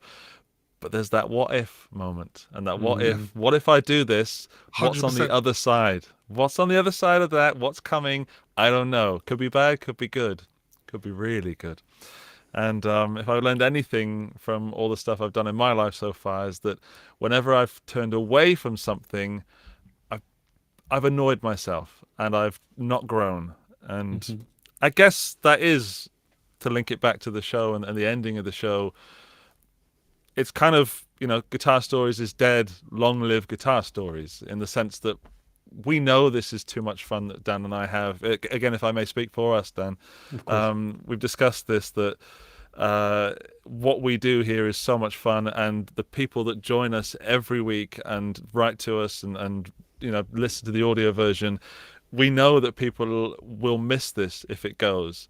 But there's that what if moment, and that what if I do this? What's 100%. on the other side? What's on the other side of that? What's coming? I don't know. Could be bad, could be good, could be really good. And if I learned anything from all the stuff I've done in my life so far, is that whenever I've turned away from something, I've annoyed myself and I've not grown. And I guess that is, to link it back to the show and the ending of the show, it's kind of, Guitar Stories is dead, long live Guitar Stories, in the sense that we know this is too much fun that Dan and I have. Again, if I may speak for us, Dan, we've discussed this, that what we do here is so much fun, and the people that join us every week and write to us and listen to the audio version, we know that people will miss this if it goes.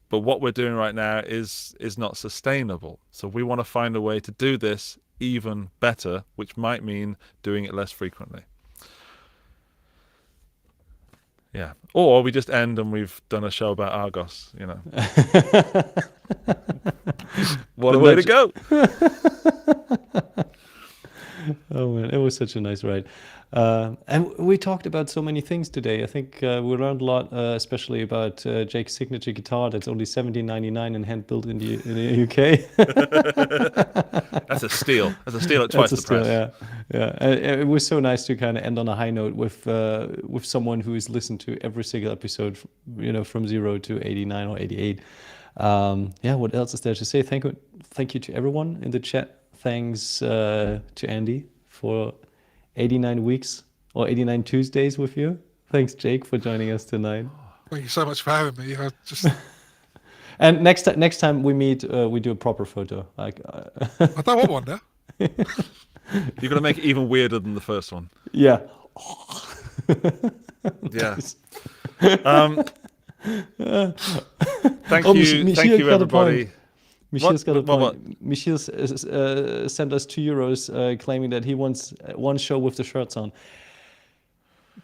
But what we're doing right now is not sustainable. So we want to find a way to do this even better, which might mean doing it less frequently. Yeah. Or we just end and we've done a show about Argos, What a way to go. Oh man, it was such a nice ride. And we talked about so many things today. I think we learned a lot, especially about Jake's signature guitar that's only $17.99 and hand built in the UK. That's a steal. That's a steal at twice the price. Yeah. And it was so nice to kind of end on a high note with someone who has listened to every single episode, from 0 to 89 or 88. What else is there to say? Thank you to everyone in the chat. Thanks to Andy for 89 weeks or 89 Tuesdays with you. Thanks, Jake, for joining us tonight. Thank you so much for having me. And next time we meet, we do a proper photo. I don't want one now. You're gonna make it even weirder than the first one. Yeah. Yeah. Thank you, everybody. Michelle's got a point. Michelle sent us €2 claiming that he wants one show with the shirts on.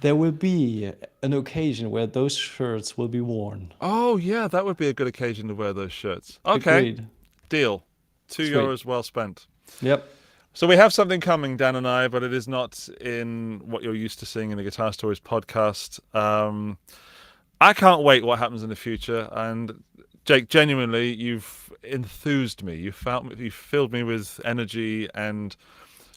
There will be an occasion where those shirts will be worn. Oh, yeah, that would be a good occasion to wear those shirts. Okay, agreed. Deal. €2 well spent. Yep. So we have something coming, Dan and I, but it is not in what you're used to seeing in the Guitar Stories podcast. I can't wait what happens in the future. And Jake, genuinely, you've enthused me. You filled me with energy, and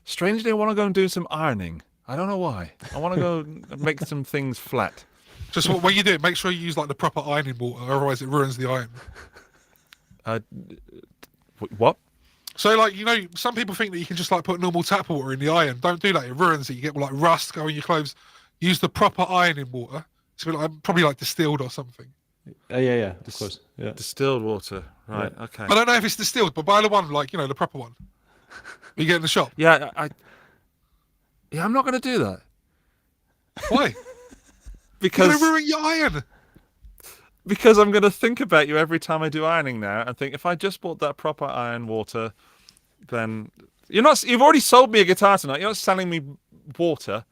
strangely, I want to go and do some ironing. I don't know why. I want to go make some things flat. Just when you do it, make sure you use the proper ironing water, otherwise it ruins the iron. What? So some people think that you can just put normal tap water in the iron. Don't do that. It ruins it. You get rust going in your clothes. Use the proper ironing water. It's probably distilled or something. Yeah, of course. Yeah. Distilled water, right? Yeah. Okay. I don't know if it's distilled, but buy the one the proper one. You get in the shop. Yeah, I'm not going to do that. Why? Because you're gonna ruin your iron. Because I'm going to think about you every time I do ironing now, and think if I just bought that proper iron water, then you've already sold me a guitar tonight. You're not selling me water.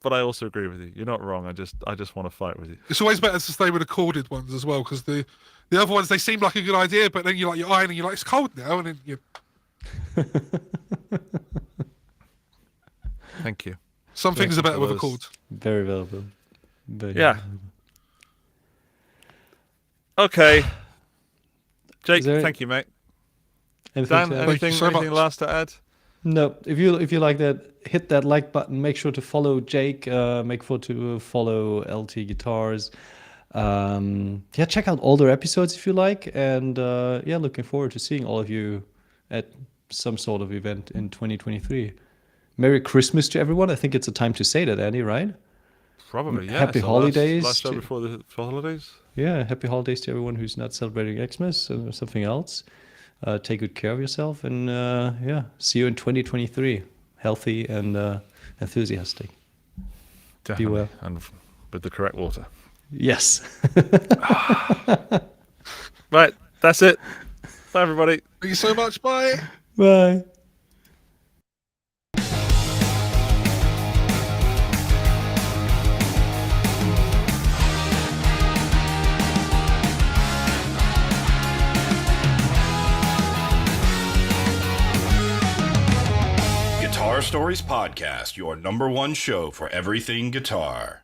But I also agree with you. You're not wrong. I just want to fight with you. It's always better to stay with the corded ones as well, because the other ones, they seem like a good idea, but then you're ironing, you're it's cold now, and then you. Thank you. Some things are better with a cord. Very valuable. Yeah. Okay. Jake, thank you, mate. Anything Dan, to add? Thank you anything, so anything much. last to add? No, if you like that, hit that like button. Make sure to follow Jake. Make sure to follow LT Guitars. Yeah, check out older episodes if you like. And yeah, looking forward to seeing all of you at some sort of event in 2023. Merry Christmas to everyone. I think it's a time to say that, Andy, right? Probably, yeah. Happy So holidays Last show to- before the holidays. Yeah, happy holidays to everyone who's not celebrating Xmas or something else. Take good care of yourself, and yeah, see you in 2023. Healthy and enthusiastic. Definitely. well. And with the correct water. Yes. Right, that's it. Bye, everybody. Thank you so much. Bye. Bye. Guitar Stories Podcast, your #1 show for everything guitar.